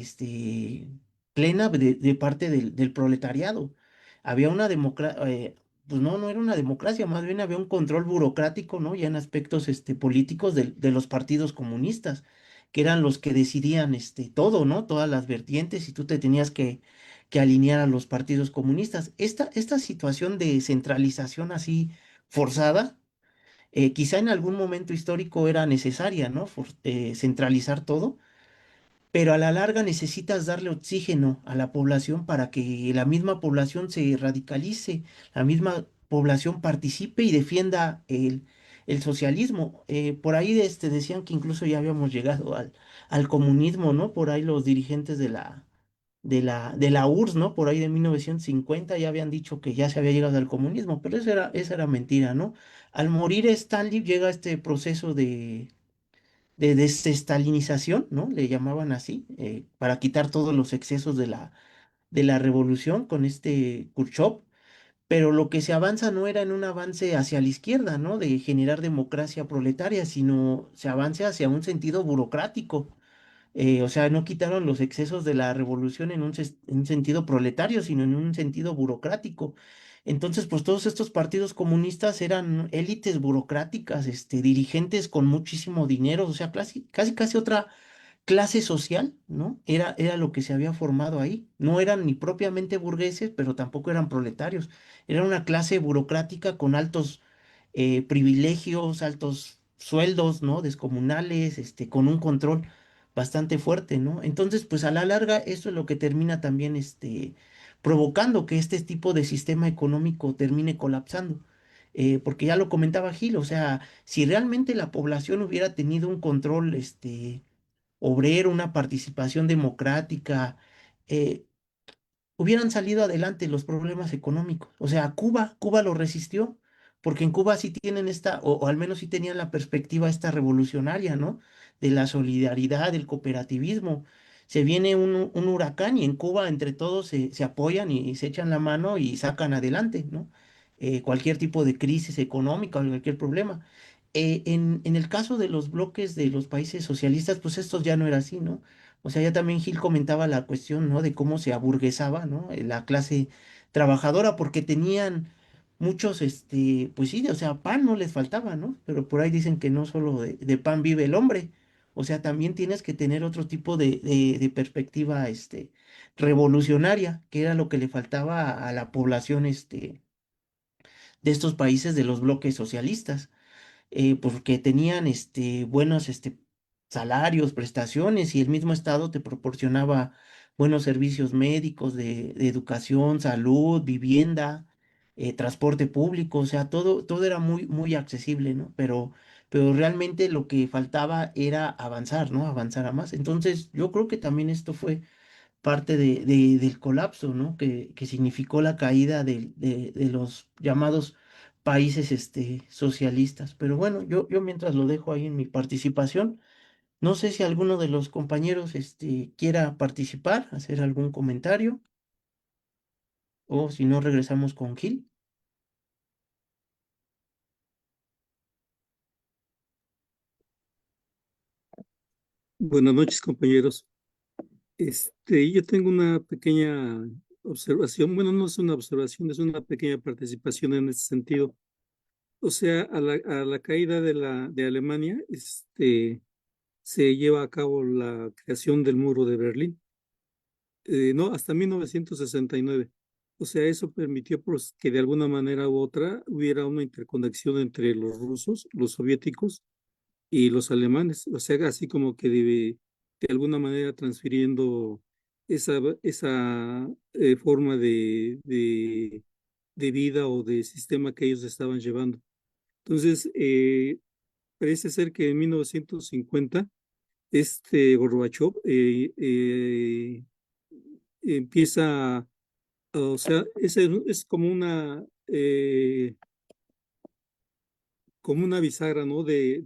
plena de parte del proletariado. Había una democracia, pues no era una democracia, más bien había un control burocrático, ¿no? Ya en aspectos políticos de los partidos comunistas, que eran los que decidían todo, ¿no? Todas las vertientes y tú te tenías que alinear a los partidos comunistas. Esta situación de centralización así forzada quizá en algún momento histórico era necesaria, ¿no? Centralizar todo, pero a la larga necesitas darle oxígeno a la población para que la misma población se radicalice, la misma población participe y defienda el socialismo. Por ahí decían que incluso ya habíamos llegado al comunismo, ¿no? Por ahí los dirigentes de la URSS, ¿no? Por ahí de 1950 ya habían dicho que ya se había llegado al comunismo, pero esa era mentira, ¿no? Al morir Stalin llega este proceso de desestalinización, ¿no? Le llamaban así, para quitar todos los excesos de la revolución con Khrushchev, pero lo que se avanza no era en un avance hacia la izquierda, ¿no? De generar democracia proletaria, sino se avanza hacia un sentido burocrático. O sea, no quitaron los excesos de la revolución en un sentido proletario, sino en un sentido burocrático. Entonces, pues todos estos partidos comunistas eran élites burocráticas, dirigentes con muchísimo dinero, o sea, casi otra clase social, ¿no? Era lo que se había formado ahí. No eran ni propiamente burgueses, pero tampoco eran proletarios. Era una clase burocrática con altos privilegios, altos sueldos, ¿no? Descomunales, con un control bastante fuerte, ¿no? Entonces, pues a la larga, eso es lo que termina también, provocando que este tipo de sistema económico termine colapsando. Porque ya lo comentaba Gil, o sea, si realmente la población hubiera tenido un control, obrero, una participación democrática, eh, hubieran salido adelante los problemas económicos. O sea, Cuba lo resistió, porque en Cuba sí tienen esta, o al menos sí tenían la perspectiva esta revolucionaria, ¿no? De la solidaridad, del cooperativismo. Se viene un huracán y en Cuba entre todos se apoyan y se echan la mano y sacan adelante, ¿no? Cualquier tipo de crisis económica o cualquier problema. En el caso de los bloques de los países socialistas, pues estos ya no era así, ¿no? O sea, ya también Gil comentaba la cuestión, ¿no? De cómo se aburguesaba, ¿no? La clase trabajadora, porque tenían muchos, pues sí, o sea, pan no les faltaba, ¿no? Pero por ahí dicen que no solo de pan vive el hombre. O sea, también tienes que tener otro tipo de perspectiva, revolucionaria, que era lo que le faltaba a la población, de estos países de los bloques socialistas, porque tenían buenos salarios, prestaciones y el mismo Estado te proporcionaba buenos servicios médicos, de educación, salud, vivienda, transporte público, o sea, todo era muy, muy accesible, ¿no? Pero realmente lo que faltaba era avanzar, ¿no? Avanzar a más. Entonces, yo creo que también esto fue parte del colapso, ¿no? Que significó la caída de los llamados países socialistas. Pero bueno, yo mientras lo dejo ahí en mi participación, no sé si alguno de los compañeros quiera participar, hacer algún comentario, o si no, regresamos con Gil. Buenas noches, compañeros. Yo tengo una pequeña observación. Bueno, no es una observación, es una pequeña participación en este sentido. O sea, a la caída de Alemania, se lleva a cabo la creación del muro de Berlín. No, hasta 1969. O sea, eso permitió pues, que de alguna manera u otra hubiera una interconexión entre los rusos, los soviéticos y los alemanes, o sea, así como que de alguna manera transfiriendo esa forma de vida o de sistema que ellos estaban llevando. Entonces, parece ser que en 1950, Gorbachev empieza, o sea, es como una bisagra, ¿no? De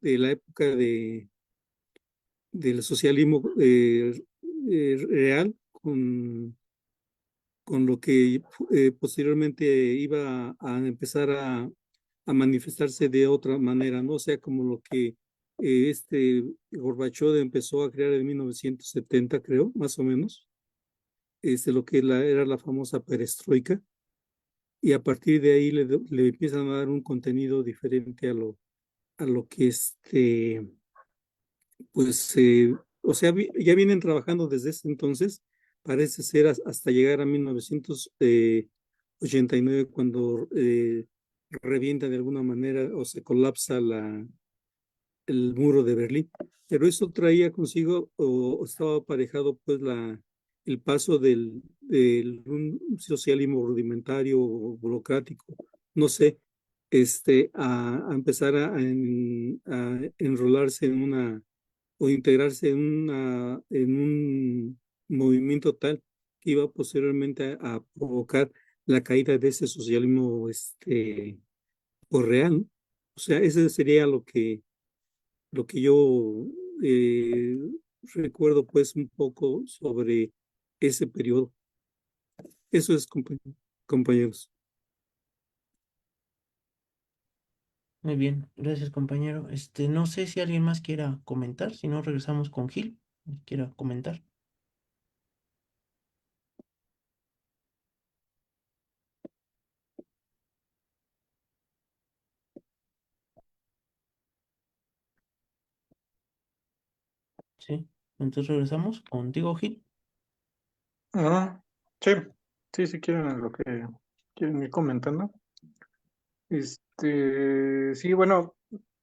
la época del socialismo real con lo que posteriormente iba a empezar a manifestarse de otra manera, ¿no? O sea, como lo que Gorbachev empezó a crear en 1970, creo, más o menos, lo que era la famosa perestroika, y a partir de ahí le empiezan a dar un contenido diferente a lo que pues, o sea, ya vienen trabajando desde ese entonces, parece ser hasta llegar a 1989 cuando revienta de alguna manera o se colapsa el muro de Berlín. Pero eso traía consigo o estaba aparejado pues el paso del un socialismo rudimentario o burocrático, no sé, a empezar a enrolarse en o integrarse en un movimiento tal que iba posteriormente a provocar la caída de ese socialismo por real, ¿no? O sea, ese sería lo que yo eh, recuerdo pues un poco sobre ese periodo. Eso es, compañeros. Muy bien, gracias compañero. No sé si alguien más quiera comentar, si no, regresamos con Gil, quiera comentar. Sí, entonces regresamos contigo, Gil. Ah, sí, sí, si quieren lo que quieren ir comentando. Sí, bueno,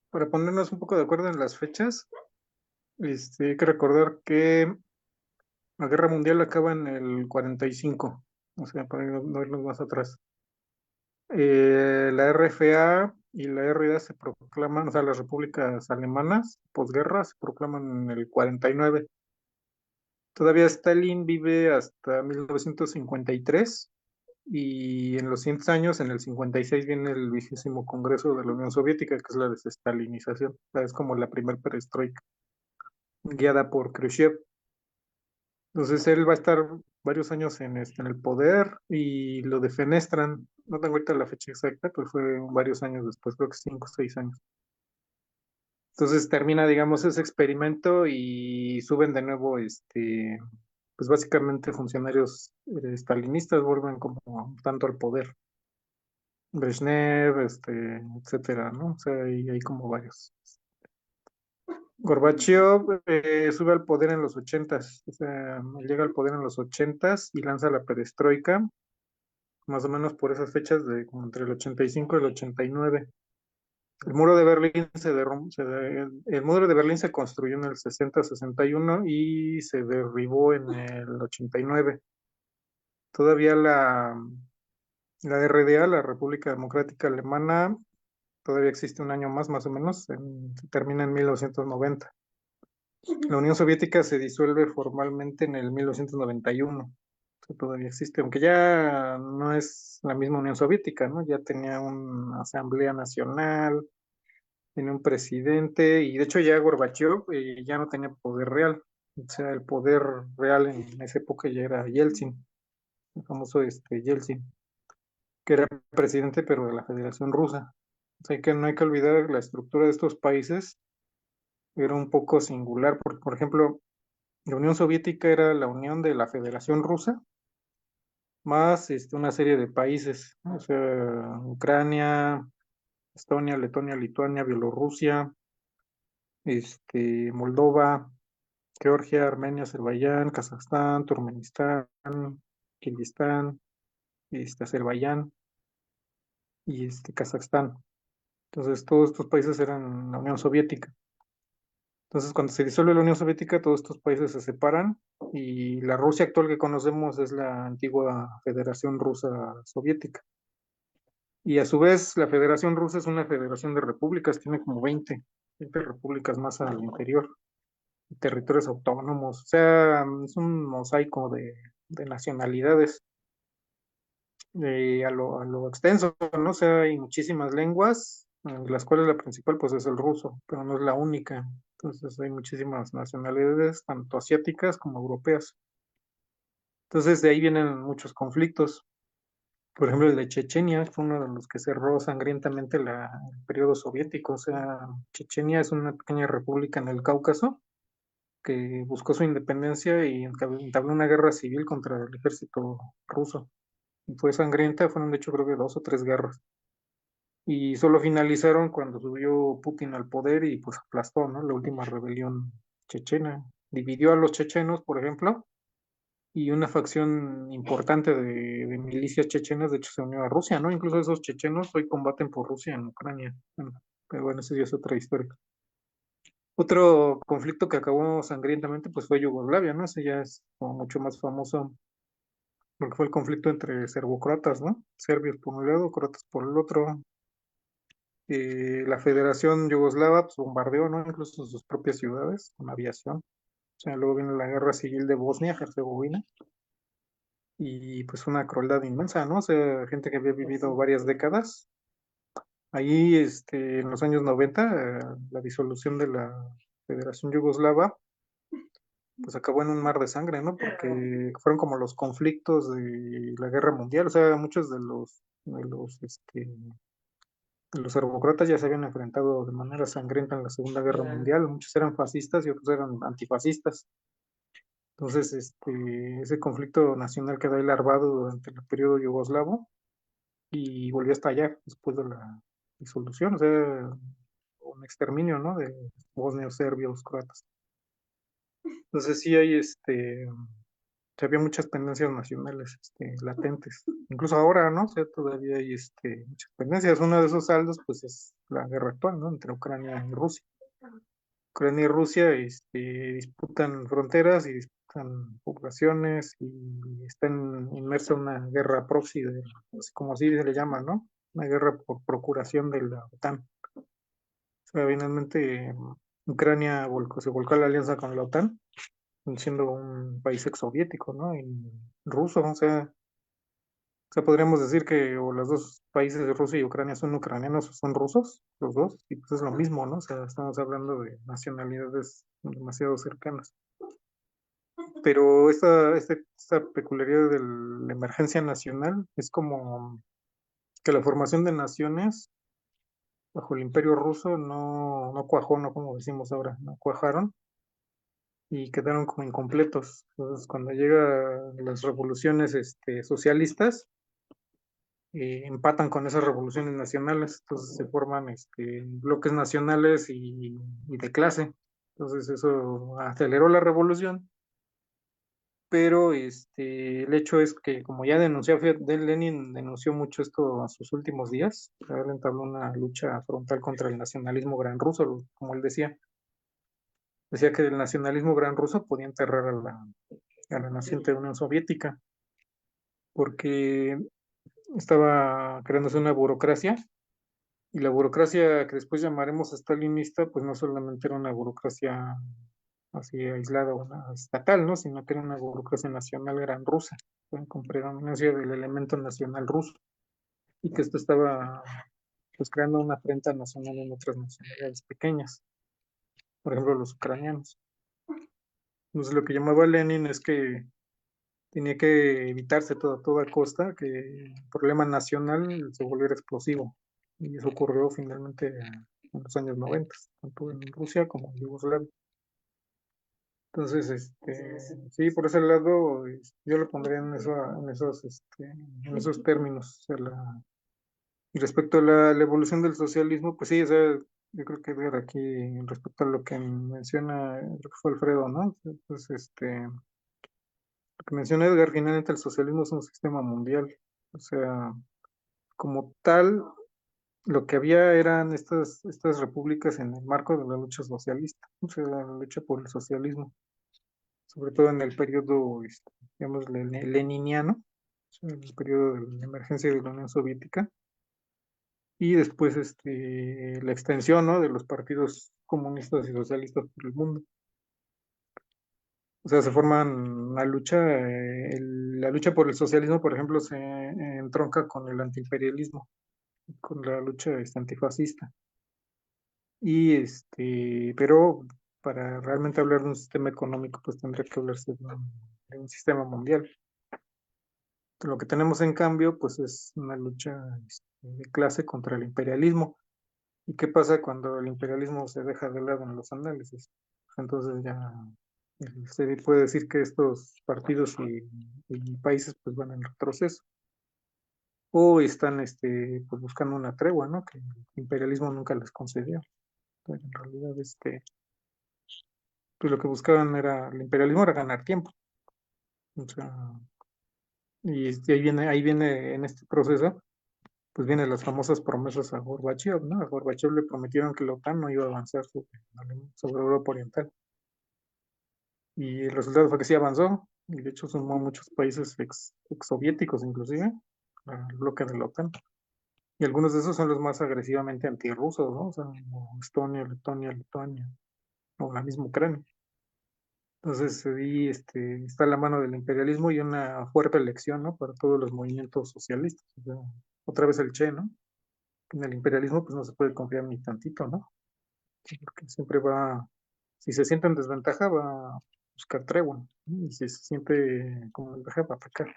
para ponernos un poco de acuerdo en las fechas, hay que recordar que la Guerra Mundial acaba en el 45, o sea, para no irnos más atrás. La RFA y la RDA se proclaman, o sea, las repúblicas alemanas, posguerra, se proclaman en el 49. Todavía Stalin vive hasta 1953 y en los 100 años, en el 56, viene el 20º Congreso de la Unión Soviética, que es la desestalinización. O sea, es como la primer perestroika, guiada por Khrushchev. Entonces él va a estar varios años en el poder y lo defenestran. No tengo ahorita la fecha exacta, pero fue varios años después, creo que 5 o 6 años. Entonces termina, digamos, ese experimento y suben de nuevo, pues básicamente funcionarios stalinistas vuelven como tanto al poder. Brezhnev, etcétera, ¿no? O sea, hay como varios. Gorbachev sube al poder en los 80s, o sea, llega al poder en los 80s y lanza la perestroika, más o menos por esas fechas de como entre el 85 y el 89. El muro de Berlín el muro de Berlín se construyó en el 60-61 y se derribó en el 89. Todavía la RDA, la República Democrática Alemana, todavía existe un año más o menos, se termina en 1990. La Unión Soviética se disuelve formalmente en el 1991. O sea, todavía existe, aunque ya no es la misma Unión Soviética, ¿no? Ya tenía una Asamblea Nacional, tenía un presidente, y de hecho ya Gorbachev ya no tenía poder real. O sea, el poder real en esa época ya era Yeltsin, el famoso Yeltsin, que era presidente pero de la Federación Rusa. O sea, que no hay que olvidar la estructura de estos países era un poco singular, porque por ejemplo, la Unión Soviética era la unión de la Federación Rusa más una serie de países, ¿no? O sea, Ucrania, Estonia, Letonia, Lituania, Bielorrusia, Moldova, Georgia, Armenia, Azerbaiyán, Kazajstán, Turkmenistán, Kirguistán, Azerbaiyán y Kazajstán. Entonces, todos estos países eran la Unión Soviética. Entonces, cuando se disuelve la Unión Soviética, todos estos países se separan y la Rusia actual que conocemos es la antigua Federación Rusa Soviética. Y a su vez, la Federación Rusa es una federación de repúblicas, tiene como 20 repúblicas más al interior, territorios autónomos, o sea, es un mosaico de nacionalidades a lo extenso, ¿no? O sea, hay muchísimas lenguas, en las cuales la principal pues es el ruso, pero no es la única. Entonces hay muchísimas nacionalidades, tanto asiáticas como europeas. Entonces de ahí vienen muchos conflictos. Por ejemplo, el de Chechenia fue uno de los que cerró sangrientamente el periodo soviético. O sea, Chechenia es una pequeña república en el Cáucaso que buscó su independencia y entabló una guerra civil contra el ejército ruso. Y fue sangrienta, fueron de hecho creo que 2 o 3 guerras. Y solo finalizaron cuando subió Putin al poder y pues aplastó, ¿no? La última rebelión chechena. Dividió a los chechenos, por ejemplo, y una facción importante de milicias chechenas, de hecho, se unió a Rusia, ¿no? Incluso esos chechenos hoy combaten por Rusia en Ucrania. Bueno, pero bueno, eso ya es otra historia. Otro conflicto que acabó sangrientamente, pues fue Yugoslavia, ¿no? Ese ya es como mucho más famoso, porque fue el conflicto entre serbocroatas, ¿no? Serbios por un lado, croatas por el otro. La Federación Yugoslava pues, bombardeó, ¿no? Incluso sus propias ciudades con aviación. O sea, luego viene la guerra civil de Bosnia, Herzegovina, y pues una crueldad inmensa, ¿no? O sea, gente que había vivido varias décadas. Ahí, en los años 90, la disolución de la Federación Yugoslava, pues acabó en un mar de sangre, ¿no? Porque fueron como los conflictos de la Guerra Mundial, o sea, muchos de los serbocroatas ya se habían enfrentado de manera sangrienta en la Segunda Guerra Mundial, muchos eran fascistas y otros eran antifascistas. Entonces, ese conflicto nacional quedó ahí larvado durante el periodo yugoslavo y volvió a estallar después de la disolución, o sea, un exterminio, ¿no? De bosnios, serbios, croatas. Entonces sí hay había muchas pendencias nacionales latentes. Incluso ahora, ¿no? O sea, todavía hay muchas pendencias. Uno de esos saldos, pues, es la guerra actual, ¿no? Entre Ucrania y Rusia. Ucrania y Rusia disputan fronteras y disputan poblaciones y están inmersos en una guerra proxy, como así se le llama, ¿no? Una guerra por procuración de la OTAN. O sea, finalmente Ucrania se volcó a la alianza con la OTAN, siendo un país exsoviético, ¿no? Y ruso, o sea, podríamos decir que o los dos países de Rusia y Ucrania son ucranianos o son rusos, los dos, y pues es lo mismo, ¿no? O sea, estamos hablando de nacionalidades demasiado cercanas. Pero esta peculiaridad de la emergencia nacional es como que la formación de naciones bajo el Imperio Ruso no cuajó, no como decimos ahora, no cuajaron y quedaron como incompletos. Entonces, cuando llegan las revoluciones socialistas, empatan con esas revoluciones nacionales, entonces se forman bloques nacionales y de clase. Entonces eso aceleró la revolución, pero el hecho es que como ya denunció, Lenin denunció mucho esto a sus últimos días, él entabló una lucha frontal contra el nacionalismo gran ruso, como él decía que el nacionalismo gran ruso podía enterrar a la naciente Unión Soviética, porque estaba creándose una burocracia. Y la burocracia que después llamaremos estalinista, pues no solamente era una burocracia así aislada o una estatal, ¿no? Sino que era una burocracia nacional gran rusa, con predominancia del elemento nacional ruso. Y que esto estaba pues creando una afrenta nacional en otras nacionalidades pequeñas, por ejemplo los ucranianos. Entonces lo que llamaba Lenin es que tenía que evitarse a toda costa que el problema nacional se volviera explosivo. Y eso ocurrió finalmente en los años 90, tanto en Rusia como en Yugoslavia. Entonces, sí, por ese lado, yo lo pondría en esos términos. O sea, y respecto a la evolución del socialismo, pues sí, o sea, yo creo que Edgar aquí, respecto a lo que menciona, creo que fue Alfredo, ¿no? Pues lo que menciona Edgar, finalmente el socialismo es un sistema mundial. O sea, como tal, lo que había eran estas repúblicas en el marco de la lucha socialista, o sea, la lucha por el socialismo, sobre todo en el periodo, digamos, leniniano, o sea, el periodo de la emergencia de la Unión Soviética, y después la extensión, ¿no? De los partidos comunistas y socialistas por el mundo. O sea, se forman una lucha, la lucha por el socialismo, por ejemplo, se entronca con el antiimperialismo, con la lucha antifascista. Y pero para realmente hablar de un sistema económico, pues tendría que hablarse de un sistema mundial. Lo que tenemos en cambio, pues es una lucha de clase contra el imperialismo. ¿Y qué pasa cuando el imperialismo se deja de lado en los análisis? Pues entonces ya se puede decir que estos partidos y países pues van en retroceso. O están pues buscando una tregua, ¿no? Que el imperialismo nunca les concedió. Pero en realidad pues lo que buscaban el imperialismo era ganar tiempo. O sea, y ahí viene en este proceso, pues vienen las famosas promesas a Gorbachev, ¿no? A Gorbachev le prometieron que la OTAN no iba a avanzar sobre Europa Oriental. Y el resultado fue que sí avanzó, y de hecho sumó muchos países ex-soviéticos inclusive al bloque de la OTAN. Y algunos de esos son los más agresivamente antirrusos, ¿no? O sea, como Estonia, Letonia, Lituania, o la misma Ucrania. Entonces, ahí está la mano del imperialismo y una fuerte elección, ¿no? Para todos los movimientos socialistas. O sea, otra vez el Che, ¿no? En el imperialismo, pues no se puede confiar ni tantito, ¿no? Sí, porque siempre si se siente en desventaja, va a buscar tregua, ¿no? Y si se siente como en ventaja, va a atacar.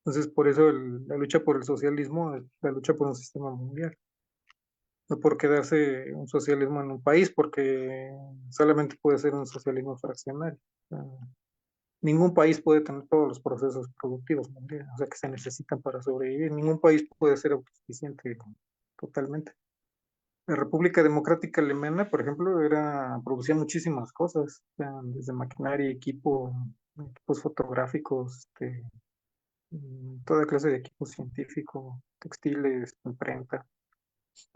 Entonces, por eso la lucha por el socialismo es la lucha por un sistema mundial. No por quedarse un socialismo en un país, porque solamente puede ser un socialismo fraccionario. O sea, ningún país puede tener todos los procesos productivos mundiales, o sea, que se necesitan para sobrevivir. Ningún país puede ser autosuficiente totalmente. La República Democrática Alemana, por ejemplo, producía muchísimas cosas, o sea, desde maquinaria, equipo, equipos fotográficos, toda clase de equipo científico, textiles, imprenta,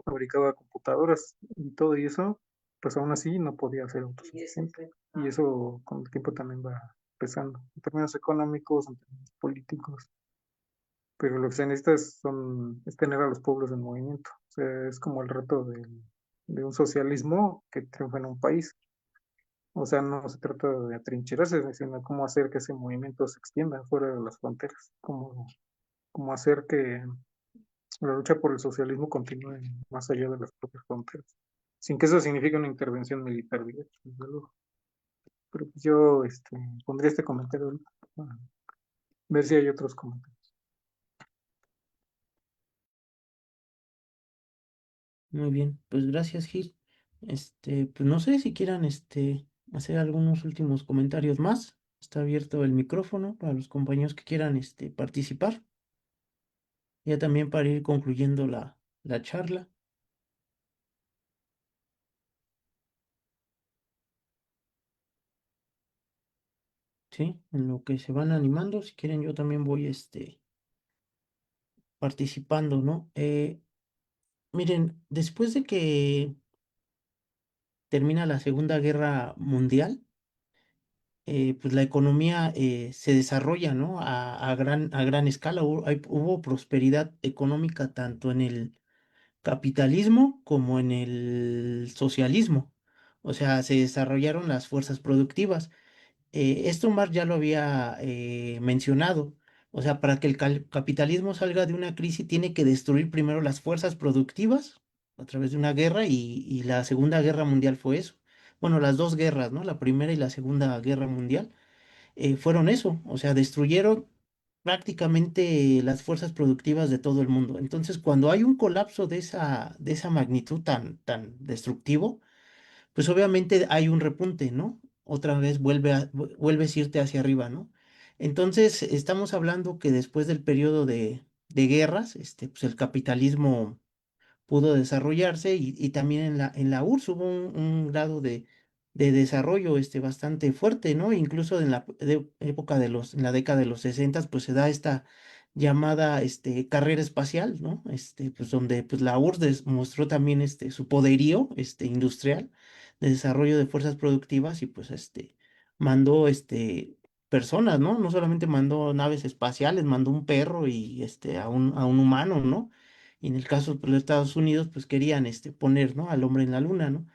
fabricaba computadoras y todo y eso, pues aún así no podía ser autosuficiente. Y eso con el tiempo también va pesando, en términos económicos, en términos políticos. Pero lo que se necesita es tener a los pueblos en movimiento. O sea, es como el reto de un socialismo que triunfa en un país. O sea, no se trata de atrincherarse, sino cómo hacer que ese movimiento se extienda fuera de las fronteras, cómo hacer que la lucha por el socialismo continúe más allá de las propias fronteras, sin que eso signifique una intervención militar directa, desde luego. Pero pues yo pondría este comentario ahorita, para ver si hay otros comentarios. Muy bien, pues gracias, Gil. Pues no sé si quieran, hacer algunos últimos comentarios más. Está abierto el micrófono para los compañeros que quieran, participar. Ya también para ir concluyendo la charla, ¿sí? En lo que se van animando, si quieren, yo también voy, participando, ¿no? Miren, después de que termina la Segunda Guerra Mundial, pues la economía se desarrolla, ¿no? A gran escala. Hubo prosperidad económica tanto en el capitalismo como en el socialismo. O sea, se desarrollaron las fuerzas productivas. Esto Marx ya lo había mencionado. O sea, para que el capitalismo salga de una crisis tiene que destruir primero las fuerzas productivas a través de una guerra y la Segunda Guerra Mundial fue eso. Bueno, las dos guerras, ¿no? La Primera y la Segunda Guerra Mundial fueron eso. O sea, destruyeron prácticamente las fuerzas productivas de todo el mundo. Entonces, cuando hay un colapso de esa magnitud tan destructivo, pues obviamente hay un repunte, ¿no? Otra vez vuelves a irte hacia arriba, ¿no? Entonces, estamos hablando que después del periodo de guerras, pues el capitalismo pudo desarrollarse y también en la URSS hubo un grado de desarrollo bastante fuerte, ¿no? Incluso en la época en la década de los 60, pues se da esta llamada carrera espacial, ¿no? Pues donde pues la URSS mostró también su poderío industrial de desarrollo de fuerzas productivas y pues mandó personas, ¿no? No solamente mandó naves espaciales, mandó un perro y a un humano, ¿no? Y en el caso pues, de los Estados Unidos, pues querían poner, ¿no? Al hombre en la luna, ¿no?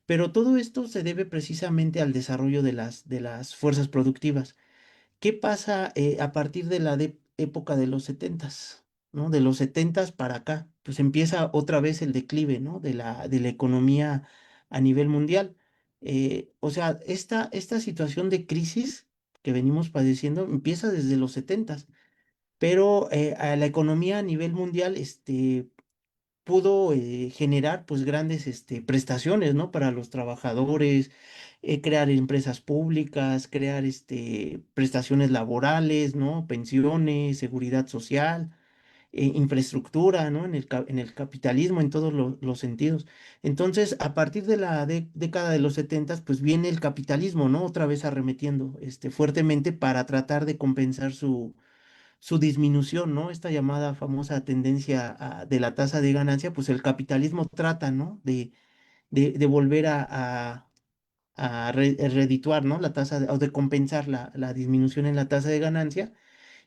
Pero todo esto se debe precisamente al desarrollo de las fuerzas productivas. ¿Qué pasa a partir de la época de los setentas, ¿no? De los setentas para acá, pues empieza otra vez el declive, ¿no? De la economía a nivel mundial. O sea, esta situación de crisis que venimos padeciendo empieza desde los setentas, pero a la economía a nivel mundial, pudo generar pues grandes prestaciones, ¿no? Para los trabajadores, crear empresas públicas, crear prestaciones laborales, ¿no? Pensiones, seguridad social, infraestructura, ¿no? En el capitalismo, en todos los sentidos. Entonces, a partir de la década de los setentas, pues viene el capitalismo, ¿no? Otra vez arremetiendo fuertemente para tratar de compensar su disminución, ¿no? Esta llamada famosa tendencia de la tasa de ganancia, pues el capitalismo trata, ¿no? De volver redituar, ¿no? La tasa o de compensar la disminución en la tasa de ganancia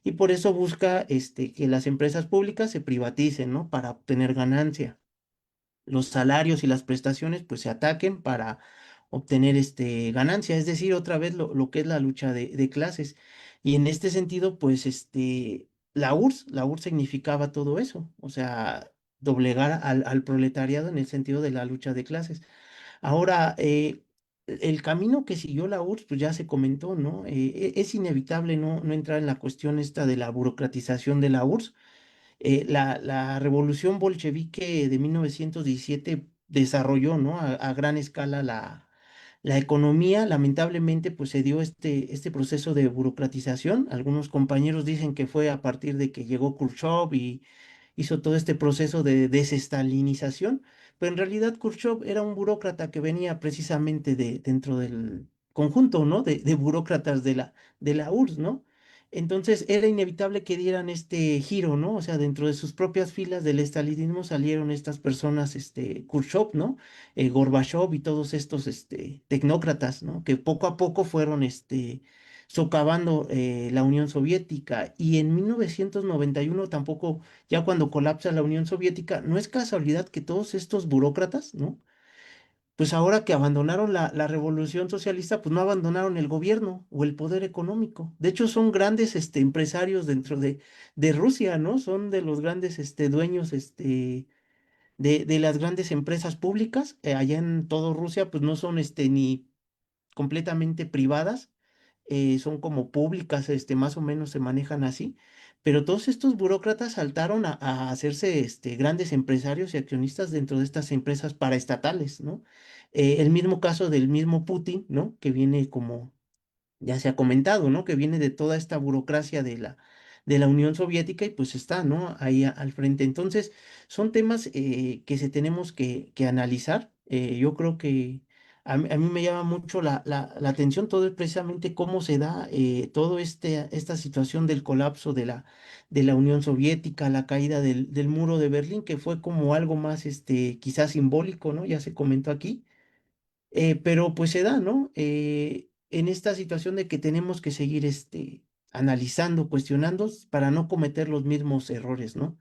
y por eso busca que las empresas públicas se privaticen, ¿no? Para obtener ganancia, los salarios y las prestaciones pues se ataquen para obtener ganancia, es decir, otra vez lo que es la lucha de clases. Y en este sentido, pues la URSS significaba todo eso, o sea, doblegar al proletariado en el sentido de la lucha de clases. Ahora, el camino que siguió la URSS, pues ya se comentó, ¿no? Es inevitable no entrar en la cuestión esta de la burocratización de la URSS. La revolución bolchevique de 1917 desarrolló, ¿no? A gran escala la economía. Lamentablemente, pues se dio este proceso de burocratización. Algunos compañeros dicen que fue a partir de que llegó Khrushchev y hizo todo este proceso de desestalinización, pero en realidad Khrushchev era un burócrata que venía precisamente dentro conjunto, ¿no? De burócratas de la URSS, ¿no? Entonces era inevitable que dieran este giro, ¿no? O sea, dentro de sus propias filas del estalinismo salieron estas personas, Khrushchev, ¿no? Gorbachov y todos estos, tecnócratas, ¿no? Que poco a poco fueron, socavando la Unión Soviética. Y en 1991 tampoco, ya cuando colapsa la Unión Soviética, no es casualidad que todos estos burócratas, ¿no? Pues ahora que abandonaron la revolución socialista, pues no abandonaron el gobierno o el poder económico. De hecho, son grandes empresarios dentro de Rusia, ¿no? Son de los grandes dueños de las grandes empresas públicas. Allá en todo Rusia, pues no son ni completamente privadas, son como públicas, más o menos se manejan así. Pero todos estos burócratas saltaron a hacerse grandes empresarios y accionistas dentro de estas empresas paraestatales, ¿no? El mismo caso del mismo Putin, ¿no? Que viene como ya se ha comentado, ¿no? Que viene de toda esta burocracia de la Unión Soviética y pues está, ¿no? Ahí al frente. Entonces, son temas que se tenemos que analizar. Yo creo que a mí me llama mucho la atención todo es precisamente cómo se da todo esta situación del colapso de la Unión Soviética, la caída del muro de Berlín, que fue como algo más, quizás simbólico, ¿no? Ya se comentó aquí, pero pues se da, ¿no? En esta situación de que tenemos que seguir analizando, cuestionando para no cometer los mismos errores, ¿no?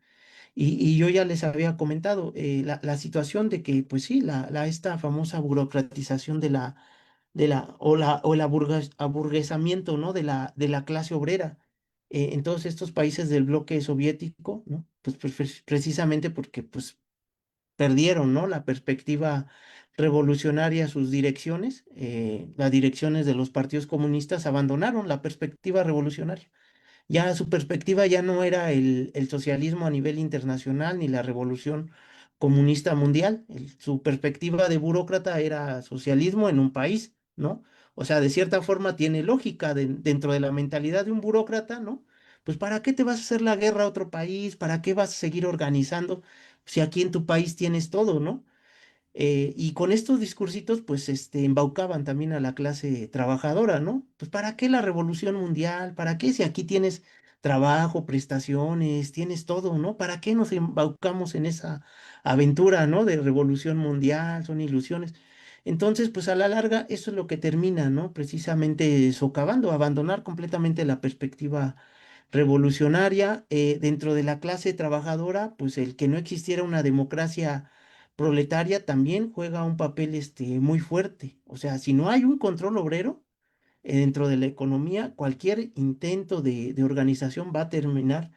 Y yo ya les había comentado la situación de que, pues sí, esta famosa burocratización o el aburguesamiento, ¿no? De la clase obrera en todos estos países del bloque soviético, ¿no? Pues, precisamente porque, pues, perdieron, ¿no? La perspectiva revolucionaria, sus direcciones, las direcciones de los partidos comunistas abandonaron la perspectiva revolucionaria. Ya su perspectiva ya no era el socialismo a nivel internacional ni la revolución comunista mundial. Su perspectiva de burócrata era socialismo en un país, ¿no? O sea, de cierta forma tiene lógica dentro de la mentalidad de un burócrata, ¿no? Pues ¿para qué te vas a hacer la guerra a otro país? ¿Para qué vas a seguir organizando si aquí en tu país tienes todo, ¿no? Y con estos discursitos, pues, embaucaban también a la clase trabajadora, ¿no? Pues, ¿para qué la revolución mundial? ¿Para qué si aquí tienes trabajo, prestaciones, tienes todo, ¿no? ¿Para qué nos embaucamos en esa aventura, ¿no? De revolución mundial, son ilusiones. Entonces, pues, a la larga, eso es lo que termina, ¿no? Precisamente socavando, abandonar completamente la perspectiva revolucionaria dentro de la clase trabajadora, pues el que no existiera una democracia proletaria también juega un papel muy fuerte. O sea, si no hay un control obrero dentro de la economía, cualquier intento de organización va a terminar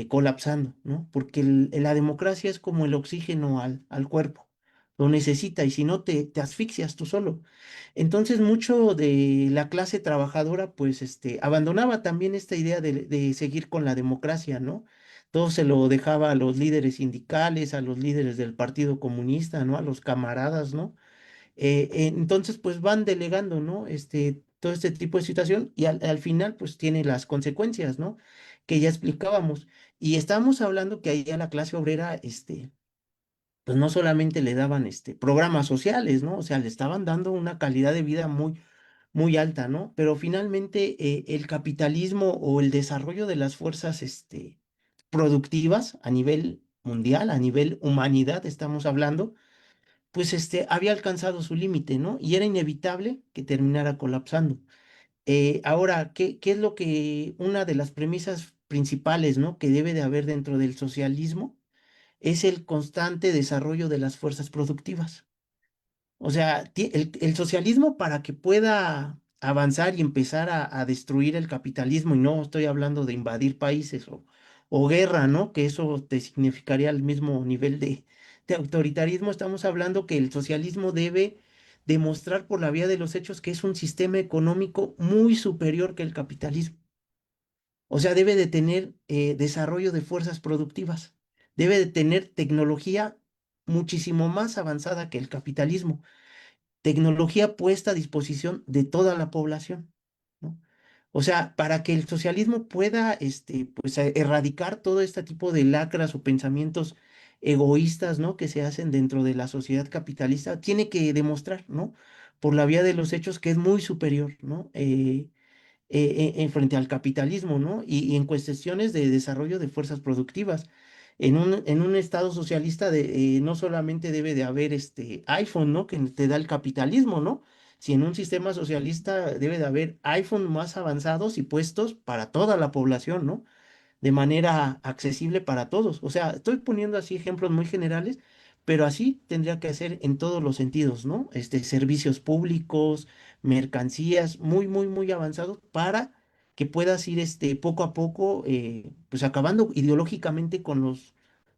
colapsando, ¿no? Porque la democracia es como el oxígeno al cuerpo, lo necesita y si no te asfixias tú solo. Entonces, mucho de la clase trabajadora, pues, abandonaba también esta idea de seguir con la democracia, ¿no? Todo se lo dejaba a los líderes sindicales, a los líderes del Partido Comunista, ¿no? A los camaradas, ¿no? Entonces, pues van delegando, ¿no? Todo este tipo de situación y al final, pues tiene las consecuencias, ¿no? Que ya explicábamos. Y estábamos hablando que ahí a la clase obrera, pues no solamente le daban, programas sociales, ¿no? O sea, le estaban dando una calidad de vida muy, muy alta, ¿no? Pero finalmente, el capitalismo o el desarrollo de las fuerzas, productivas a nivel mundial, a nivel humanidad, estamos hablando, pues había alcanzado su límite, ¿no? Y era inevitable que terminara colapsando. Ahora, ¿qué es lo que, una de las premisas principales, ¿no? Que debe de haber dentro del socialismo? Es el constante desarrollo de las fuerzas productivas. O sea, el socialismo para que pueda avanzar y empezar a destruir el capitalismo, y no estoy hablando de invadir países o guerra, ¿no? Que eso te significaría el mismo nivel de autoritarismo. Estamos hablando que el socialismo debe demostrar por la vía de los hechos que es un sistema económico muy superior que el capitalismo. O sea, debe de tener desarrollo de fuerzas productivas, debe de tener tecnología muchísimo más avanzada que el capitalismo, tecnología puesta a disposición de toda la población, ¿no? O sea, para que el socialismo pueda, pues, erradicar todo este tipo de lacras o pensamientos egoístas, ¿no? Que se hacen dentro de la sociedad capitalista, tiene que demostrar, ¿no? por la vía de los hechos que es muy superior, ¿no? En frente al capitalismo, ¿no? Y en cuestiones de desarrollo de fuerzas productivas. En un estado socialista no solamente debe de haber este iPhone, ¿no? Que te da el capitalismo, ¿no? Si en un sistema socialista debe de haber iPhone más avanzados y puestos para toda la población, ¿no? De manera accesible para todos. O sea, estoy poniendo así ejemplos muy generales, pero así tendría que ser en todos los sentidos, ¿no? Servicios públicos, mercancías, muy, muy, muy avanzados para que puedas ir poco a poco, pues acabando ideológicamente con los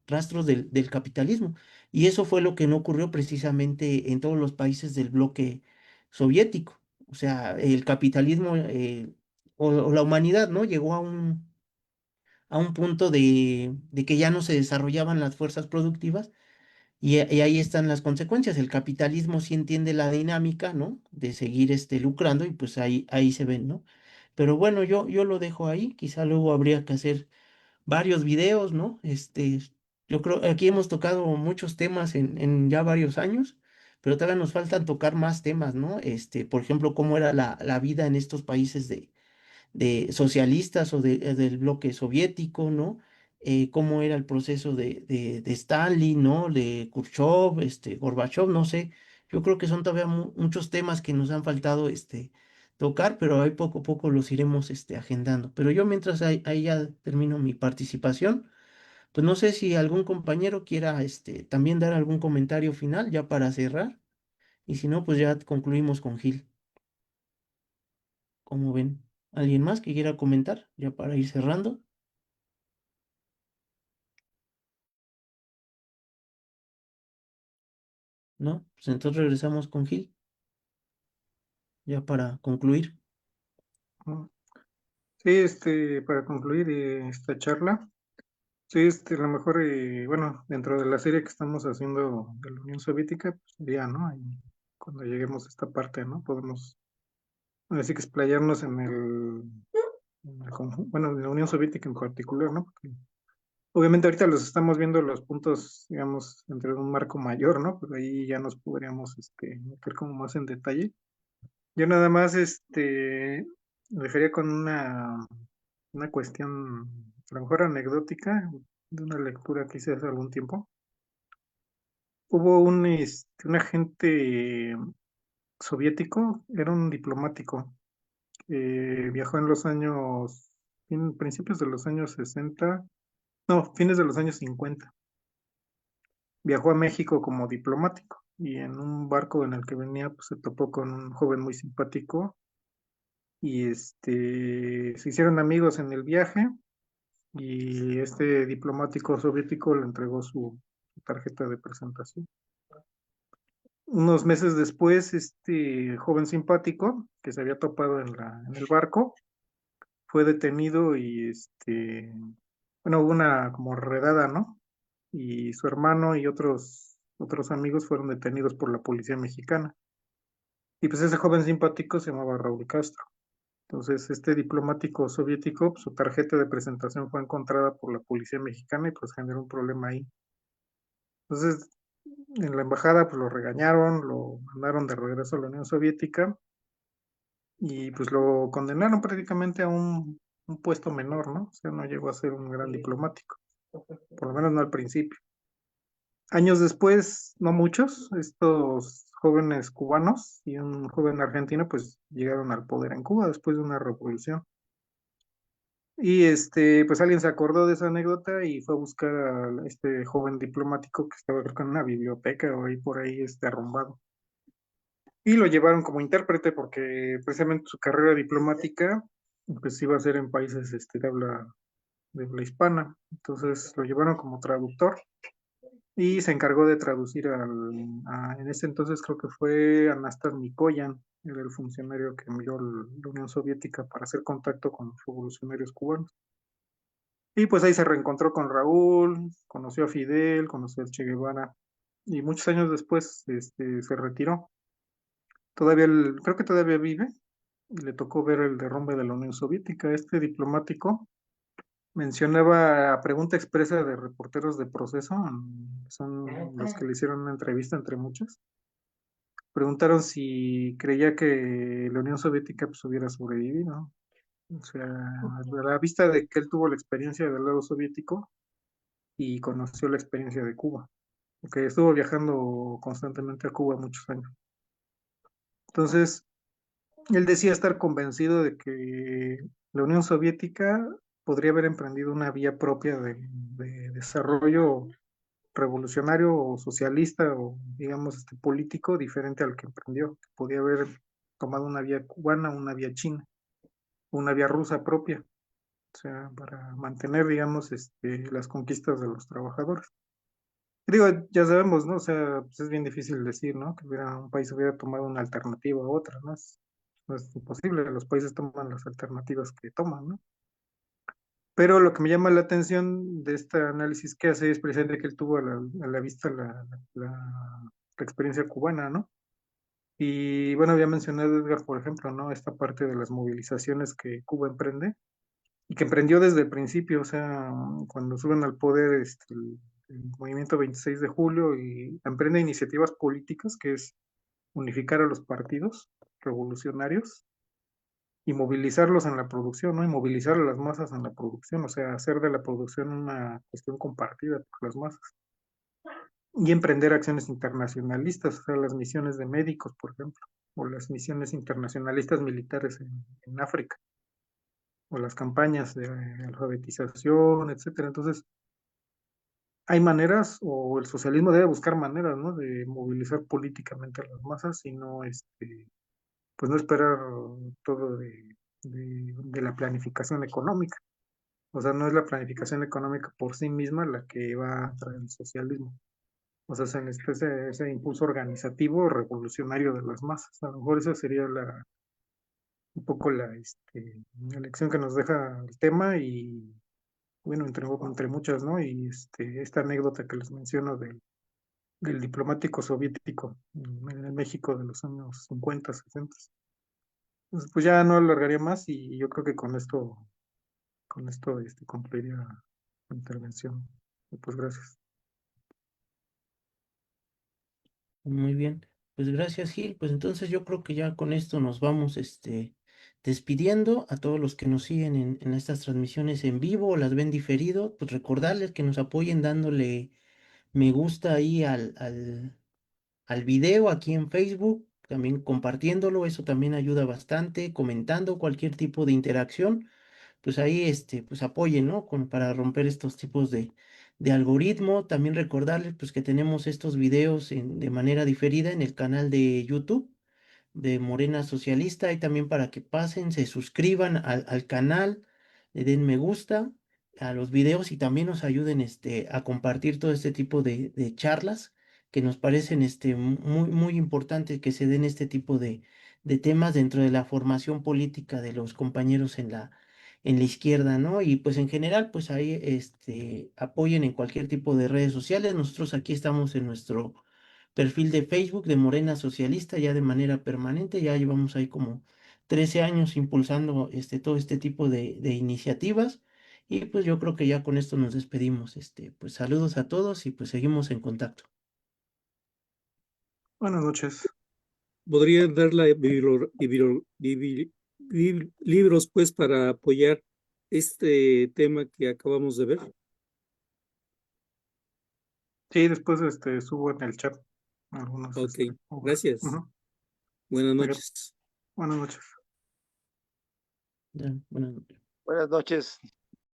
rastros del capitalismo. Y eso fue lo que no ocurrió precisamente en todos los países del bloque soviético. O sea, el capitalismo o la humanidad, ¿no? Llegó a un punto de que ya no se desarrollaban las fuerzas productivas y ahí están las consecuencias. El capitalismo sí entiende la dinámica, ¿no? De seguir lucrando y pues ahí se ven, ¿no? Pero bueno, yo lo dejo ahí, quizá luego habría que hacer varios videos, ¿no? Yo creo, aquí hemos tocado muchos temas en ya varios años, pero todavía nos faltan tocar más temas, ¿no? Por ejemplo, cómo era la vida en estos países de socialistas del bloque soviético, ¿no? Cómo era el proceso de Stalin, ¿no? De Khrushchev, Gorbachev, no sé. Yo creo que son todavía muchos temas que nos han faltado tocar, pero ahí poco a poco los iremos agendando. Pero yo mientras ahí ya termino mi participación, pues no sé si algún compañero quiera también dar algún comentario final ya para cerrar, y si no, pues ya concluimos con Gil. ¿Cómo ven? ¿Alguien más que quiera comentar ya para ir cerrando? ¿No? Pues entonces regresamos con Gil, ya para concluir, ¿no? Sí, para concluir esta charla, sí, a lo mejor, bueno, dentro de la serie que estamos haciendo de la Unión Soviética, pues ya, ¿no? Ahí, cuando lleguemos a esta parte, ¿no? Podemos, así que explayarnos bueno, en la Unión Soviética en particular, ¿no? Porque obviamente ahorita los estamos viendo los puntos, digamos, dentro de un marco mayor, ¿no? Pero ahí ya nos podríamos, meter como más en detalle. Yo nada más, lo dejaría con una cuestión, a lo mejor anecdótica, de una lectura que hice hace algún tiempo. Hubo un agente soviético, era un diplomático, viajó en los años, en principios de los años 60, no, fines de los años 50. Viajó a México como diplomático y en un barco en el que venía, pues se topó con un joven muy simpático y se hicieron amigos en el viaje y este diplomático soviético le entregó su tarjeta de presentación. Unos meses después, este joven simpático que se había topado en el barco fue detenido y bueno, hubo una como redada, ¿no? Y su hermano y otros amigos fueron detenidos por la policía mexicana. Y pues ese joven simpático se llamaba Raúl Castro. Entonces, este diplomático soviético, pues, su tarjeta de presentación fue encontrada por la policía mexicana y pues generó un problema ahí. Entonces, en la embajada pues lo regañaron, lo mandaron de regreso a la Unión Soviética y pues lo condenaron prácticamente a un puesto menor, ¿no? O sea, no llegó a ser un gran diplomático, por lo menos no al principio. Años después, no muchos, estos jóvenes cubanos y un joven argentino pues llegaron al poder en Cuba después de una revolución. Y pues alguien se acordó de esa anécdota y fue a buscar a este joven diplomático que estaba creo que en una biblioteca o ahí por ahí arrumbado. Y lo llevaron como intérprete porque precisamente su carrera diplomática pues iba a ser en países de habla hispana. Entonces lo llevaron como traductor y se encargó de traducir en ese entonces creo que fue Anastas Mikoyan, era el funcionario que envió la Unión Soviética para hacer contacto con los revolucionarios cubanos. Y pues ahí se reencontró con Raúl, conoció a Fidel, conoció a Che Guevara y muchos años después se retiró. Creo que todavía vive y le tocó ver el derrumbe de la Unión Soviética. Este diplomático mencionaba a pregunta expresa de reporteros de Proceso, son los que le hicieron una entrevista entre muchas. preguntaron si creía que la Unión Soviética pues hubiera sobrevivido, ¿no? O sea, a la vista de que él tuvo la experiencia del lado soviético y conoció la experiencia de Cuba, porque estuvo viajando constantemente a Cuba muchos años. Entonces, él decía estar convencido de que la Unión Soviética podría haber emprendido una vía propia de desarrollo revolucionario o socialista o digamos político diferente al que emprendió, que podía haber tomado una vía cubana, una vía china, una vía rusa propia, o sea, para mantener, digamos, las conquistas de los trabajadores. Digo, ya sabemos, ¿no? O sea, pues es bien difícil decir, ¿no? Que un país hubiera tomado una alternativa a otra, ¿no? No es imposible, los países toman las alternativas que toman, ¿no? Pero lo que me llama la atención de este análisis que hace es precisamente que él tuvo a la vista la experiencia cubana, ¿no? Y bueno, había mencionado Edgar, por ejemplo, ¿no? Esta parte de las movilizaciones que Cuba emprende y que emprendió desde el principio, o sea, cuando suben al poder el movimiento 26 de julio y emprende iniciativas políticas, que es unificar a los partidos revolucionarios y movilizarlos en la producción, ¿no? Y movilizar a las masas en la producción, o sea, hacer de la producción una cuestión compartida por las masas. Y emprender acciones internacionalistas, o sea, las misiones de médicos, por ejemplo, o las misiones internacionalistas militares en África, o las campañas de alfabetización, etcétera. Entonces, hay maneras, o el socialismo debe buscar maneras, ¿no? De movilizar políticamente a las masas y no, pues no esperar todo de la planificación económica. O sea, no es la planificación económica por sí misma la que va a traer el socialismo. O sea, ese impulso organizativo revolucionario de las masas. A lo mejor esa sería un poco la lección que nos deja el tema y, bueno, entre muchas, ¿no? Y esta anécdota que les menciono del diplomático soviético en el México de los años 50, 60. Entonces, pues ya no alargaría más y yo creo que con esto concluiría la intervención. Y pues gracias. Muy bien, pues gracias Gil. Pues entonces yo creo que ya con esto nos vamos despidiendo a todos los que nos siguen en estas transmisiones en vivo o las ven diferido. Pues recordarles que nos apoyen dándole me gusta ahí al video aquí en Facebook, también compartiéndolo, eso también ayuda bastante, comentando cualquier tipo de interacción, pues ahí pues apoyen, ¿no? Para romper estos tipos de algoritmo. También recordarles pues que tenemos estos videos de manera diferida en el canal de YouTube de Morena Socialista y también para que pasen, se suscriban al canal, le den me gusta a los videos y también nos ayuden a compartir todo este tipo de charlas que nos parecen muy, muy importantes que se den este tipo de temas dentro de la formación política de los compañeros en la izquierda, ¿no? Y pues en general, pues ahí apoyen en cualquier tipo de redes sociales. Nosotros aquí estamos en nuestro perfil de Facebook de Morena Socialista ya de manera permanente. Ya llevamos ahí como 13 años impulsando todo este tipo de iniciativas. Y pues yo creo que ya con esto nos despedimos. Pues saludos a todos y pues seguimos en contacto. Buenas noches. ¿Podrían dar libros, pues, para apoyar este tema que acabamos de ver? Sí, después subo en el chat algunos Ok, obras. gracias. Ujú. Buenas Ok, noches. buenas noches. Ya, buenas noches. Buenas noches.